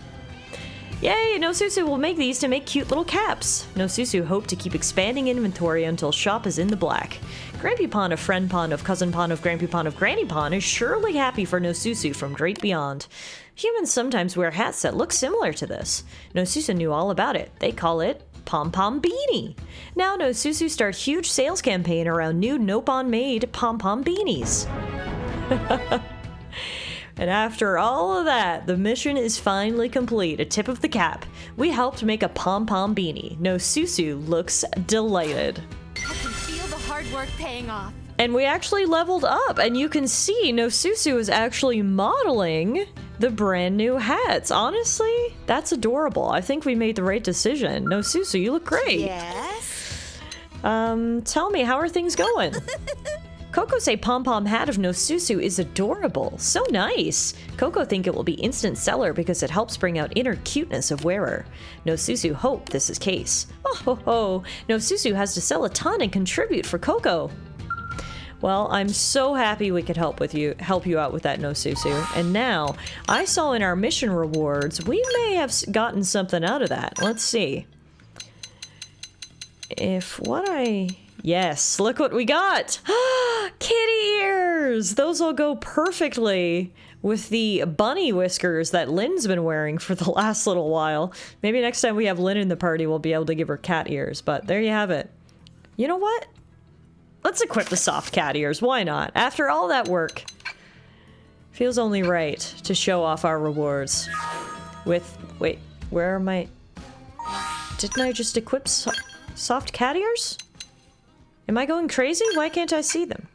Yay, Nosusu will make these to make cute little caps. Nosusu hoped to keep expanding inventory until shop is in the black. Grampy Pond of Friend Pond of Cousin Pond of Grampy Pond of Granny Pond is surely happy for Nosusu from Great Beyond. Humans sometimes wear hats that look similar to this. Nosusu knew all about it. They call it Pom Pom Beanie. Now Nosusu start huge sales campaign around new Nopon-made Pom Pom Beanies. And after all of that, the mission is finally complete. A tip of the cap. We helped make a Pom Pom Beanie. Nosusu looks delighted. I can feel the hard work paying off. And we actually leveled up, and you can see Nosusu is actually modeling the brand new hats. Honestly, that's adorable. I think we made the right decision. Nosusu, you look great. Yes? Tell me, how are things going? Coco say Pom Pom hat of Nosusu is adorable. So nice. Coco think it will be instant seller because it helps bring out inner cuteness of wearer. Nosusu hope this is case. Oh ho ho. Nosusu has to sell a ton and contribute for Coco. Well, I'm so happy we could help you out with that, Nosusu. And now, I saw in our mission rewards, we may have gotten something out of that. Let's see. Yes, look what we got! Kitty ears! Those will go perfectly with the bunny whiskers that Lynn's been wearing for the last little while. Maybe next time we have Lynn in the party, we'll be able to give her cat ears, but there you have it. You know what? Let's equip the soft cat ears, why not? After all that work, feels only right to show off our rewards. Wait, where are my... Didn't I just equip soft cat ears? Am I going crazy? Why can't I see them?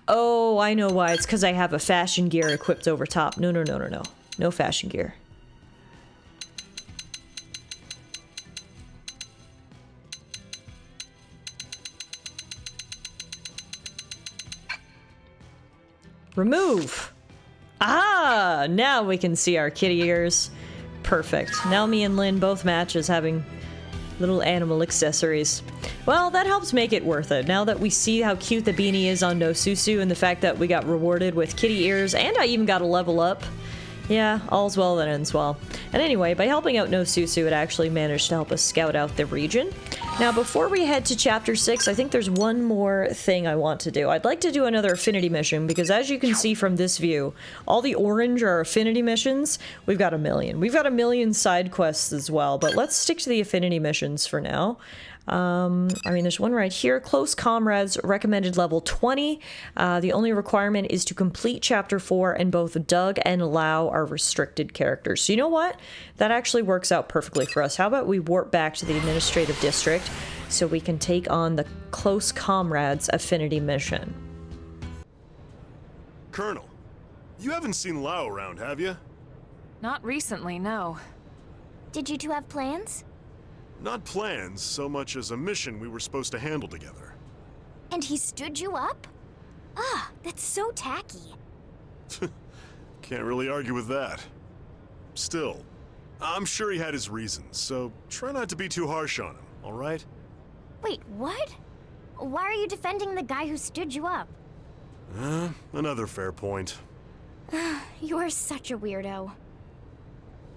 Oh, I know why. It's because I have a fashion gear equipped over top. No. No fashion gear. Remove. Ah, now we can see our kitty ears. Perfect. Now me and Lynn both match as having little animal accessories. Well, that helps make it worth it. Now that we see how cute the beanie is on Nosusu and the fact that we got rewarded with kitty ears and I even got a level up. Yeah, all's well that ends well. And anyway, by helping out Nosusu, it actually managed to help us scout out the region. Now, before we head to Chapter 6, I think there's one more thing I want to do. I'd like to do another Affinity mission, because as you can see from this view, all the orange are Affinity missions. We've got 1 million. We've got 1 million side quests as well, but let's stick to the Affinity missions for now. I mean, there's one right here. Close Comrades, recommended level 20. The only requirement is to complete Chapter 4, and both Doug and Lau are restricted characters. So you know what? That actually works out perfectly for us. How about we warp back to the Administrative District so we can take on the Close Comrades Affinity mission. Colonel, you haven't seen Lau around, have you? Not recently, no. Did you two have plans? Not plans, so much as a mission we were supposed to handle together. And he stood you up? Ah, that's so tacky. Can't really argue with that. Still, I'm sure he had his reasons, so try not to be too harsh on him, alright? Wait, what? Why are you defending the guy who stood you up? Another fair point. You are such a weirdo.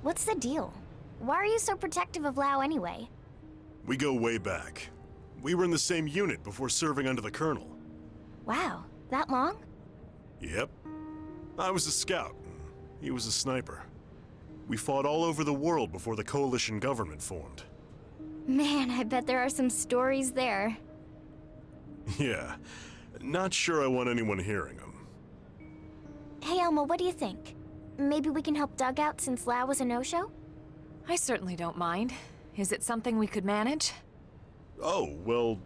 What's the deal? Why are you so protective of Lau anyway? We go way back. We were in the same unit before serving under the Colonel. Wow, that long? Yep. I was a scout. He was a sniper. We fought all over the world before the coalition government formed. Man, I bet there are some stories there. Yeah. Not sure I want anyone hearing them. Hey, Elma, what do you think? Maybe we can help Doug out since Lau was a no-show? I certainly don't mind. Is it something we could manage? Oh, well,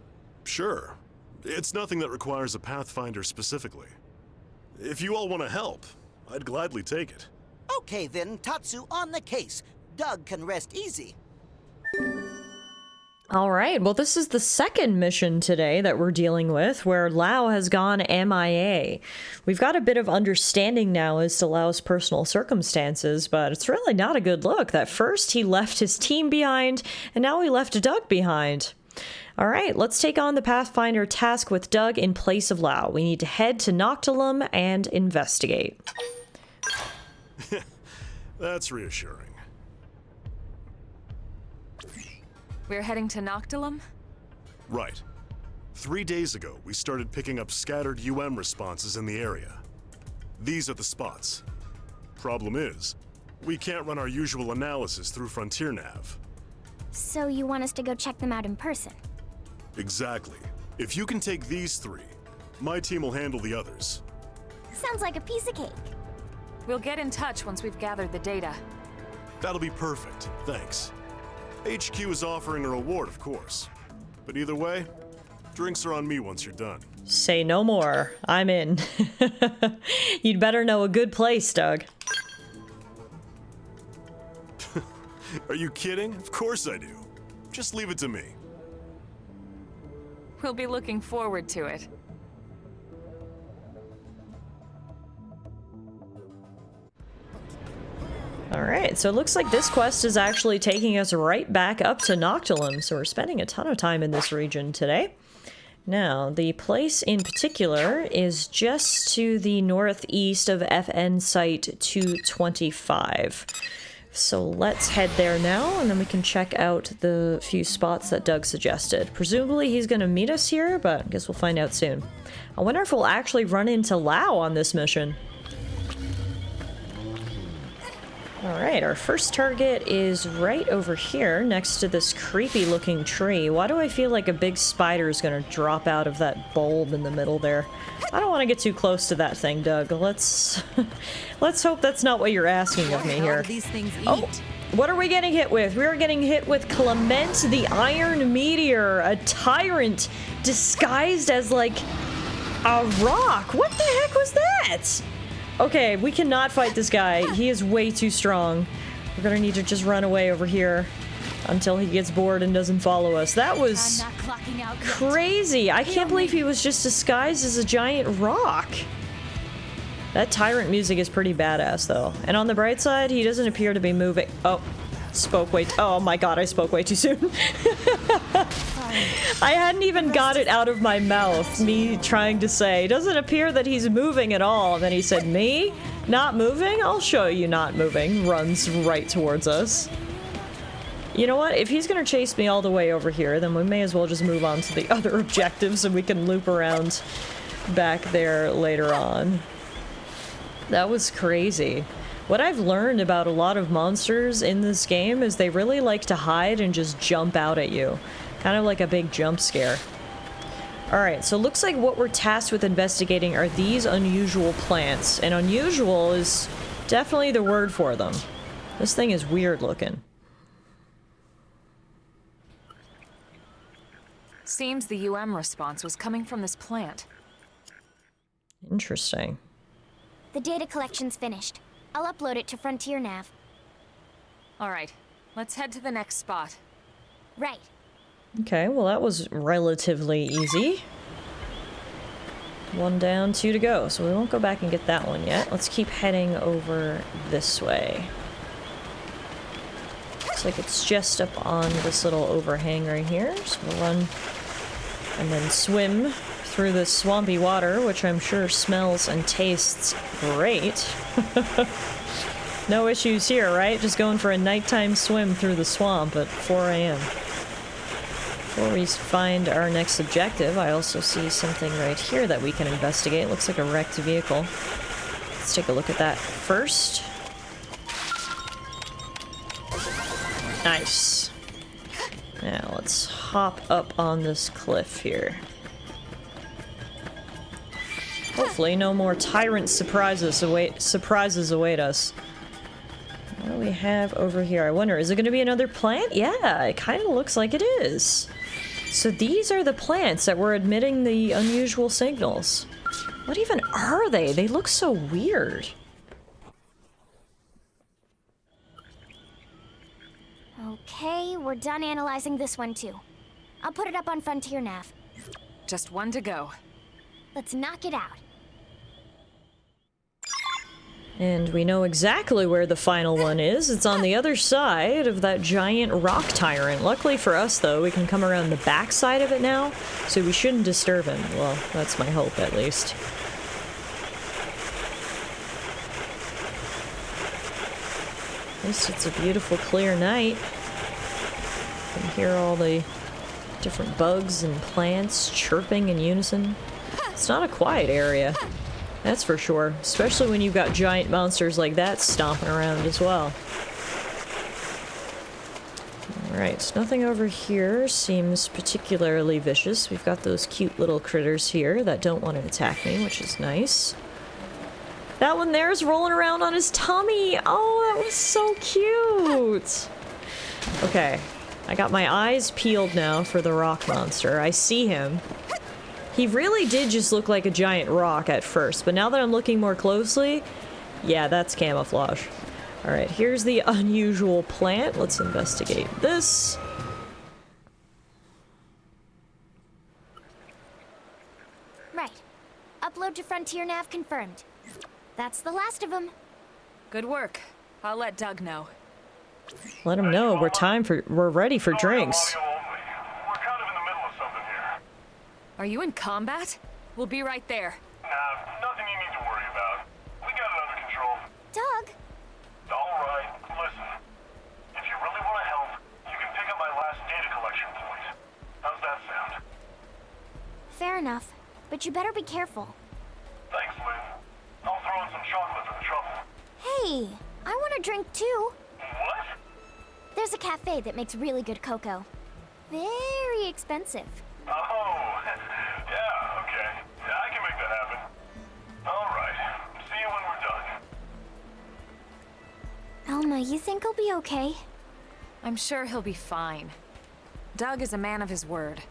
sure. It's nothing that requires a Pathfinder specifically. If you all want to help, I'd gladly take it. Okay then, Tatsu on the case. Doug can rest easy. Alright, well this is the second mission today that we're dealing with, where Lau has gone MIA. We've got a bit of understanding now as to Lau's personal circumstances, but it's really not a good look that first he left his team behind, and now he left Doug behind. Alright, let's take on the Pathfinder task with Doug in place of Lau. We need to head to Noctulum and investigate. That's reassuring. We're heading to Noctilum? Right. 3 days ago, we started picking up scattered responses in the area. These are the spots. Problem is, we can't run our usual analysis through Frontier Nav. So you want us to go check them out in person? Exactly. If you can take these 3, my team will handle the others. Sounds like a piece of cake. We'll get in touch once we've gathered the data. That'll be perfect, thanks. HQ is offering a reward, of course. But either way, drinks are on me once you're done. Say no more. I'm in. You'd better know a good place, Doug. Are you kidding? Of course I do. Just leave it to me. We'll be looking forward to it. Alright, so it looks like this quest is actually taking us right back up to Noctilum, so we're spending a ton of time in this region today. Now, the place in particular is just to the northeast of FN Site 225. So let's head there now, and then we can check out the few spots that Doug suggested. Presumably he's going to meet us here, but I guess we'll find out soon. I wonder if we'll actually run into Lao on this mission. Alright, our first target is right over here, next to this creepy-looking tree. Why do I feel like a big spider is going to drop out of that bulb in the middle there? I don't want to get too close to that thing, Doug. Let's hope that's not what you're asking of me here. Oh, what are we getting hit with? We are getting hit with Clement the Iron Meteor, a tyrant disguised as, like, a rock. What the heck was that? Okay, we cannot fight this guy. He is way too strong. We're gonna need to just run away over here until he gets bored and doesn't follow us. That was crazy. I can't believe he was just disguised as a giant rock. That tyrant music is pretty badass, though. And on the bright side, he doesn't appear to be moving. Oh, oh my god, I spoke way too soon. I hadn't even got it out of my mouth, me trying to say, doesn't appear that he's moving at all. And then he said, me? Not moving? I'll show you not moving. Runs right towards us. You know what? If he's gonna chase me all the way over here, then we may as well just move on to the other objectives and we can loop around back there later on. That was crazy. What I've learned about a lot of monsters in this game is they really like to hide and just jump out at you. Kind of like a big jump scare. Alright, so it looks like what we're tasked with investigating are these unusual plants. And unusual is definitely the word for them. This thing is weird looking. Seems the response was coming from this plant. Interesting. The data collection's finished. I'll upload it to Frontier Nav. Alright, let's head to the next spot. Right. Okay, well that was relatively easy. 1 down, 2 to go, so we won't go back and get that one yet. Let's keep heading over this way. Looks like it's just up on this little overhang right here, so we'll run and then swim through the swampy water, which I'm sure smells and tastes great. No issues here, right? Just going for a nighttime swim through the swamp at 4 a.m. Before we find our next objective, I also see something right here that we can investigate. Looks like a wrecked vehicle. Let's take a look at that first. Nice. Now let's hop up on this cliff here. Hopefully no more tyrant surprises await us. What do we have over here? I wonder, is it going to be another plant? Yeah, it kind of looks like it is. So these are the plants that were emitting the unusual signals. What even are they? They look so weird. Okay, we're done analyzing this one too. I'll put it up on Frontier Nav. Just 1 to go. Let's knock it out. And we know exactly where the final one is. It's on the other side of that giant rock tyrant. Luckily for us, though, we can come around the back side of it now, so we shouldn't disturb him. Well, that's my hope, at least. At least it's a beautiful, clear night. can hear all the different bugs and plants chirping in unison. It's not a quiet area, that's for sure, especially when you've got giant monsters like that stomping around as well. Alright, nothing over here seems particularly vicious. We've got those cute little critters here that don't want to attack me, which is nice. That one there is rolling around on his tummy! Oh, that was so cute! Okay, I got my eyes peeled now for the rock monster. I see him. He really did just look like a giant rock at first, but now that I'm looking more closely, yeah, that's camouflage. Alright, here's the unusual plant. Let's investigate this. Right. Upload to Frontier Nav confirmed. That's the last of them. Good work. I'll let Doug know. Let him know we're ready for drinks. We're kind of in the middle of something here. Are you in combat? We'll be right there. Nah, nothing you need to worry about. We got it under control. Doug! All right, listen. If you really want to help, you can pick up my last data collection point. How's that sound? Fair enough, but you better be careful. Thanks, Lynn. I'll throw in some chocolate for the trouble. Hey, I want a drink too. What? There's a cafe that makes really good cocoa. Very expensive. Oh, yeah, okay. Yeah, I can make that happen. All right. See you when we're done. Elma, you think he'll be okay? I'm sure he'll be fine. Doug is a man of his word.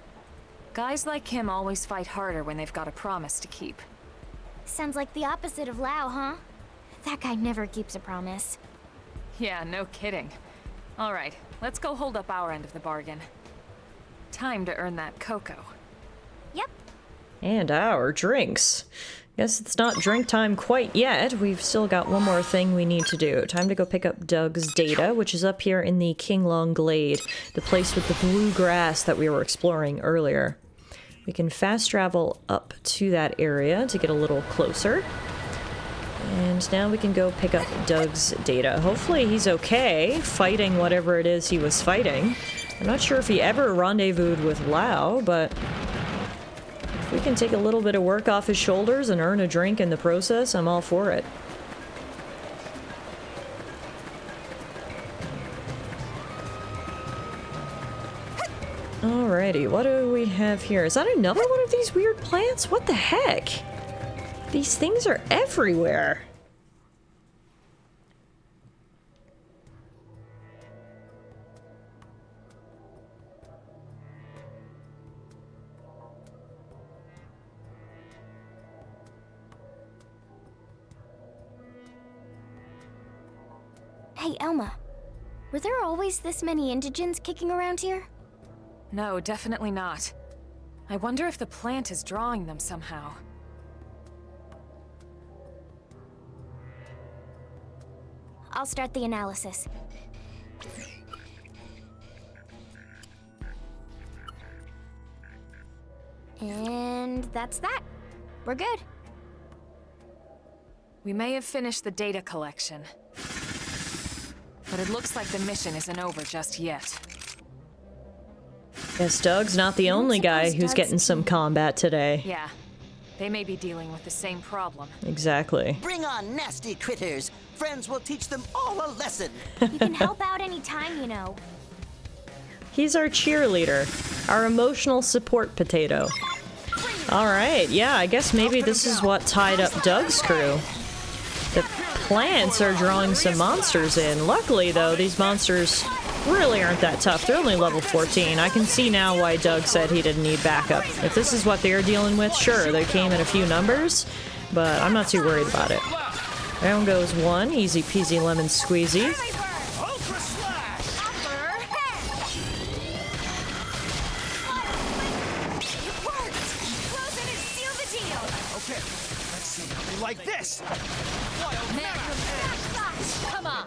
Guys like him always fight harder when they've got a promise to keep. Sounds like the opposite of Lau, huh? That guy never keeps a promise. Yeah, no kidding. All right, let's go hold up our end of the bargain. Time to earn that cocoa. Yep. And our drinks. Guess it's not drink time quite yet. We've still got one more thing we need to do. Time to go pick up Doug's data, which is up here in the Kinglong Glade, the place with the blue grass that we were exploring earlier. We can fast travel up to that area to get a little closer. And now we can go pick up Doug's data. Hopefully he's okay fighting whatever it is he was fighting. I'm not sure if he ever rendezvoused with Lau, but if we can take a little bit of work off his shoulders and earn a drink in the process, I'm all for it. Alrighty, what do we have here? Is that another one of these weird plants? What the heck? These things are everywhere. Hey, Elma. Were there always this many indigents kicking around here? No, definitely not. I wonder if the plant is drawing them somehow. I'll start the analysis. And that's that. We're good. We may have finished the data collection, but it looks like the mission isn't over just yet. Guess Doug's not the only guy who's getting some combat today. Yeah, they may be dealing with the same problem. Exactly. Bring on nasty critters. Friends will teach them all a lesson. You can help out anytime, you know. He's our cheerleader, our emotional support potato. Alright, yeah, I guess maybe this is what tied up Doug's crew. The plants are drawing some monsters in. Luckily, though, these monsters really aren't that tough. They're only level 14. I can see now why Doug said he didn't need backup. If this is what they're dealing with, sure, they came in a few numbers, but I'm not too worried about it. Down goes one. Easy peasy lemon squeezy. Like this! Come on!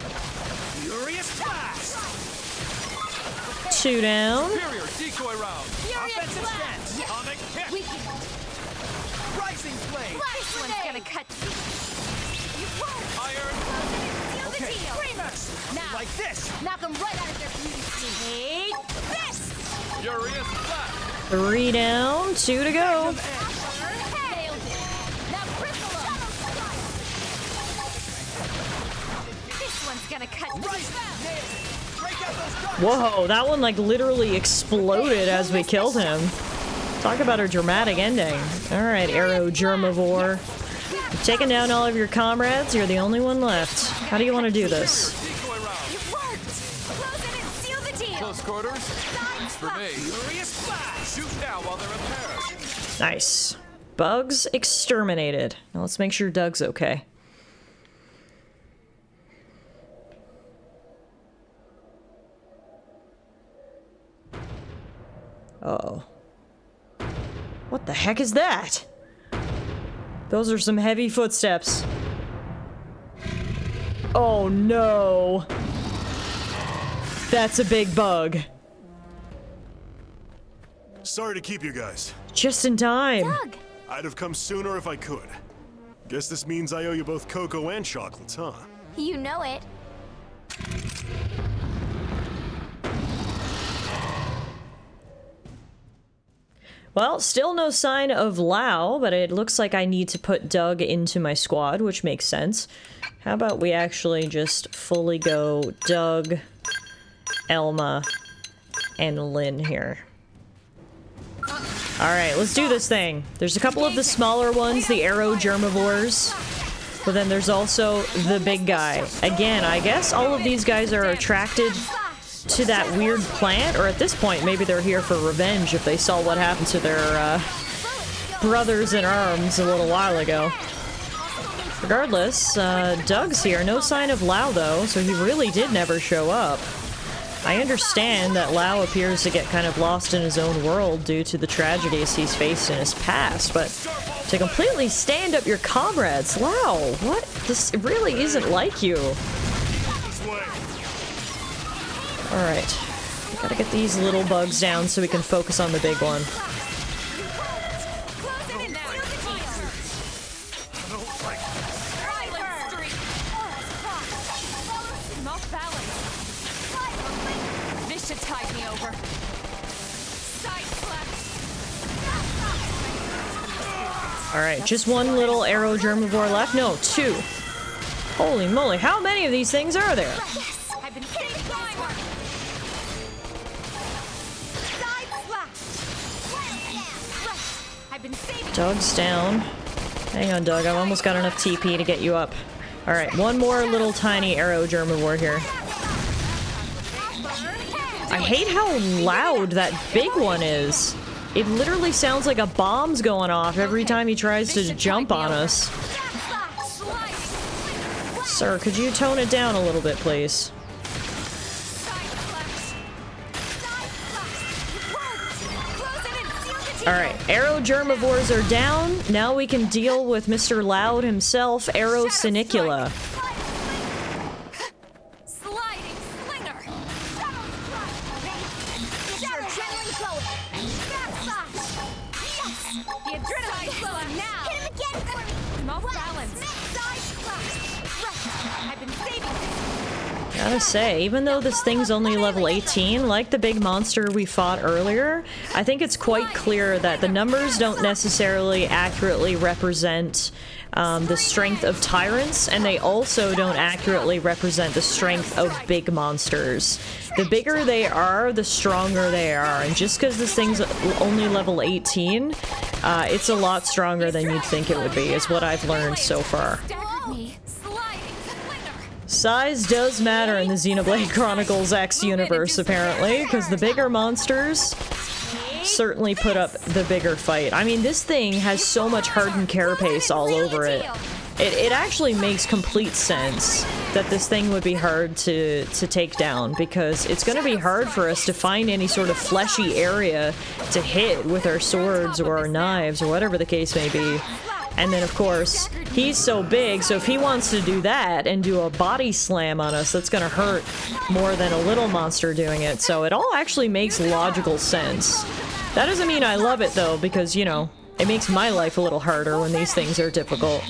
Furious blast! Two down. Superior decoy round! Offensive stance! Atomic kick! Rising blade! This one's gonna cut you. Iron! Okay, Now, like this! knock them right out of their beauty sleep. Take this! Furious Flash. 3 down, 2 to go. This one's gonna cut Whoa, that one like literally exploded as we killed him. Talk about a dramatic ending. Alright, Arrow Germivore. You've taken down all of your comrades, you're the only one left. How do you want to do this? Close quarters? It's for me. Furious Flash! Shoot now while they're repaired. Nice. Bugs exterminated. Now let's make sure Doug's okay. Uh-oh. What the heck is that? Those are some heavy footsteps. Oh no. That's a big bug. Sorry to keep you guys. Just in time. Doug! I'd have come sooner if I could. Guess this means I owe you both cocoa and chocolates, huh? You know it. Well, still no sign of Lau, but it looks like I need to put Doug into my squad, which makes sense. How about we actually just fully go Doug, Elma, and Lynn here. Alright, let's do this thing. There's a couple of the smaller ones, the Arrow Germivores, but then there's also the big guy. Again, I guess all of these guys are attracted to that weird plant, or at this point, maybe they're here for revenge if they saw what happened to their brothers in arms a little while ago. Regardless, Doug's here. No sign of Lau, though, so he really did never show up. I understand that Lau appears to get kind of lost in his own world due to the tragedies he's faced in his past, but to completely stand up your comrades, Lau, what? This really isn't like you. Alright, gotta get these little bugs down so we can focus on the big one. Alright, just one little Arrow Germivore left. No, 2. Holy moly, how many of these things are there? Doug's down. Hang on, Doug. I've almost got enough TP to get you up. Alright, one more little tiny Arrow Germivore here. I hate how loud that big one is. It literally sounds like a bomb's going off every time he tries to jump on us. Sir, could you tone it down a little bit, please? Alright, Arrow Germivores are down. Now we can deal with Mr. Loud himself, Arrow Sinicula. Gotta say, even though this thing's only level 18, like the big monster we fought earlier, I think it's quite clear that the numbers don't necessarily accurately represent the strength of tyrants, and they also don't accurately represent the strength of big monsters. The bigger they are, the stronger they are, and just because this thing's only level 18, it's a lot stronger than you'd think it would be, is what I've learned so far. Size does matter in the Xenoblade Chronicles X universe, apparently, because the bigger monsters certainly put up the bigger fight. I mean, this thing has so much hardened carapace all over it. It actually makes complete sense that this thing would be hard to take down, because it's going to be hard for us to find any sort of fleshy area to hit with our swords or our knives or whatever the case may be. And then, of course, he's so big, so if he wants to do that and do a body slam on us, that's gonna hurt more than a little monster doing it. So it all actually makes logical sense. That doesn't mean I love it, though, because, you know, it makes my life a little harder when these things are difficult.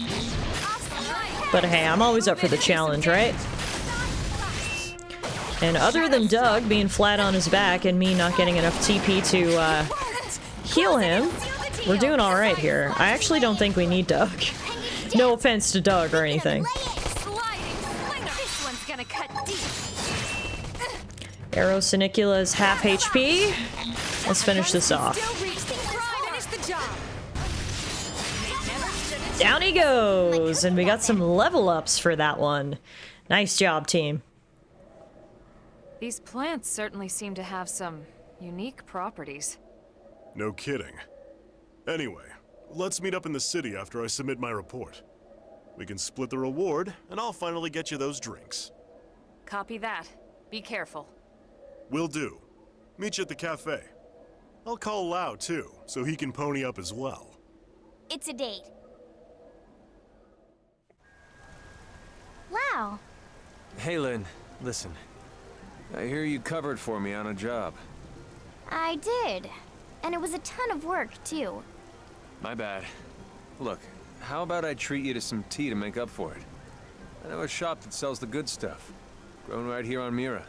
But hey, I'm always up for the challenge, right? And other than Doug being flat on his back and me not getting enough TP to heal him, we're doing alright here. I actually don't think we need Doug. No offense to Doug or anything. Arrow Sinicula is half HP. Let's finish this off. Down he goes! And we got some level ups for that one. Nice job, team. These plants certainly seem to have some unique properties. No kidding. Anyway, let's meet up in the city after I submit my report. We can split the reward, and I'll finally get you those drinks. Copy that. Be careful. Will do. Meet you at the cafe. I'll call Lau, too, so he can pony up as well. It's a date. Wow. Hey, Lynn. Listen. I hear you covered for me on a job. I did. And it was a ton of work, too. My bad. Look, how about I treat you to some tea to make up for it? I know a shop that sells the good stuff. Grown right here on Mira.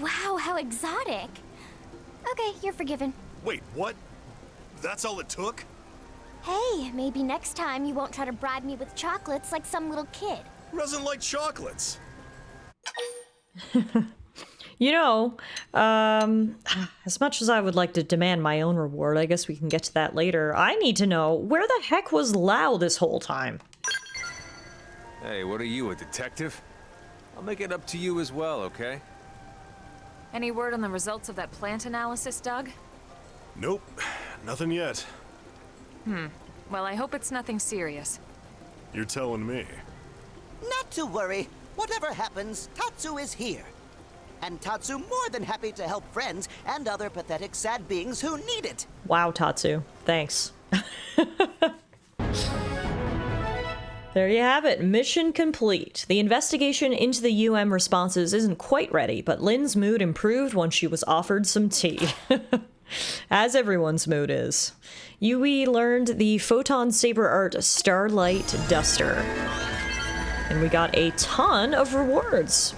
Wow, how exotic. Okay, you're forgiven. Wait, what? That's all it took? Hey, maybe next time you won't try to bribe me with chocolates like some little kid. Doesn't like chocolates. You know, as much as I would like to demand my own reward, I guess we can get to that later. I need to know, where the heck was Lau this whole time? Hey, what are you, a detective? I'll make it up to you as well, okay? Any word on the results of that plant analysis, Doug? Nope, nothing yet. Well, I hope it's nothing serious. You're telling me. Not to worry. Whatever happens, Tatsu is here. And Tatsu more than happy to help friends and other pathetic sad beings who need it. Wow, Tatsu. Thanks. There you have it. Mission complete. The investigation into the UM responses isn't quite ready, but Lynn's mood improved once she was offered some tea. As everyone's mood is. Yui learned the Photon Saber Art Starlight Duster. And we got a ton of rewards.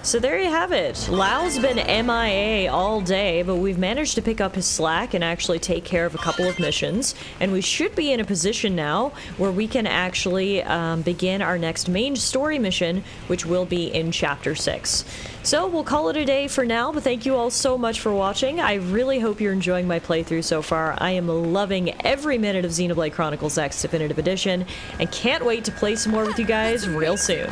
So there you have it. Lau's been MIA all day, but we've managed to pick up his slack and actually take care of a couple of missions. And we should be in a position now where we can actually begin our next main story mission, which will be in Chapter 6. So we'll call it a day for now, but thank you all so much for watching. I really hope you're enjoying my playthrough so far. I am loving every minute of Xenoblade Chronicles X Definitive Edition, and can't wait to play some more with you guys real soon.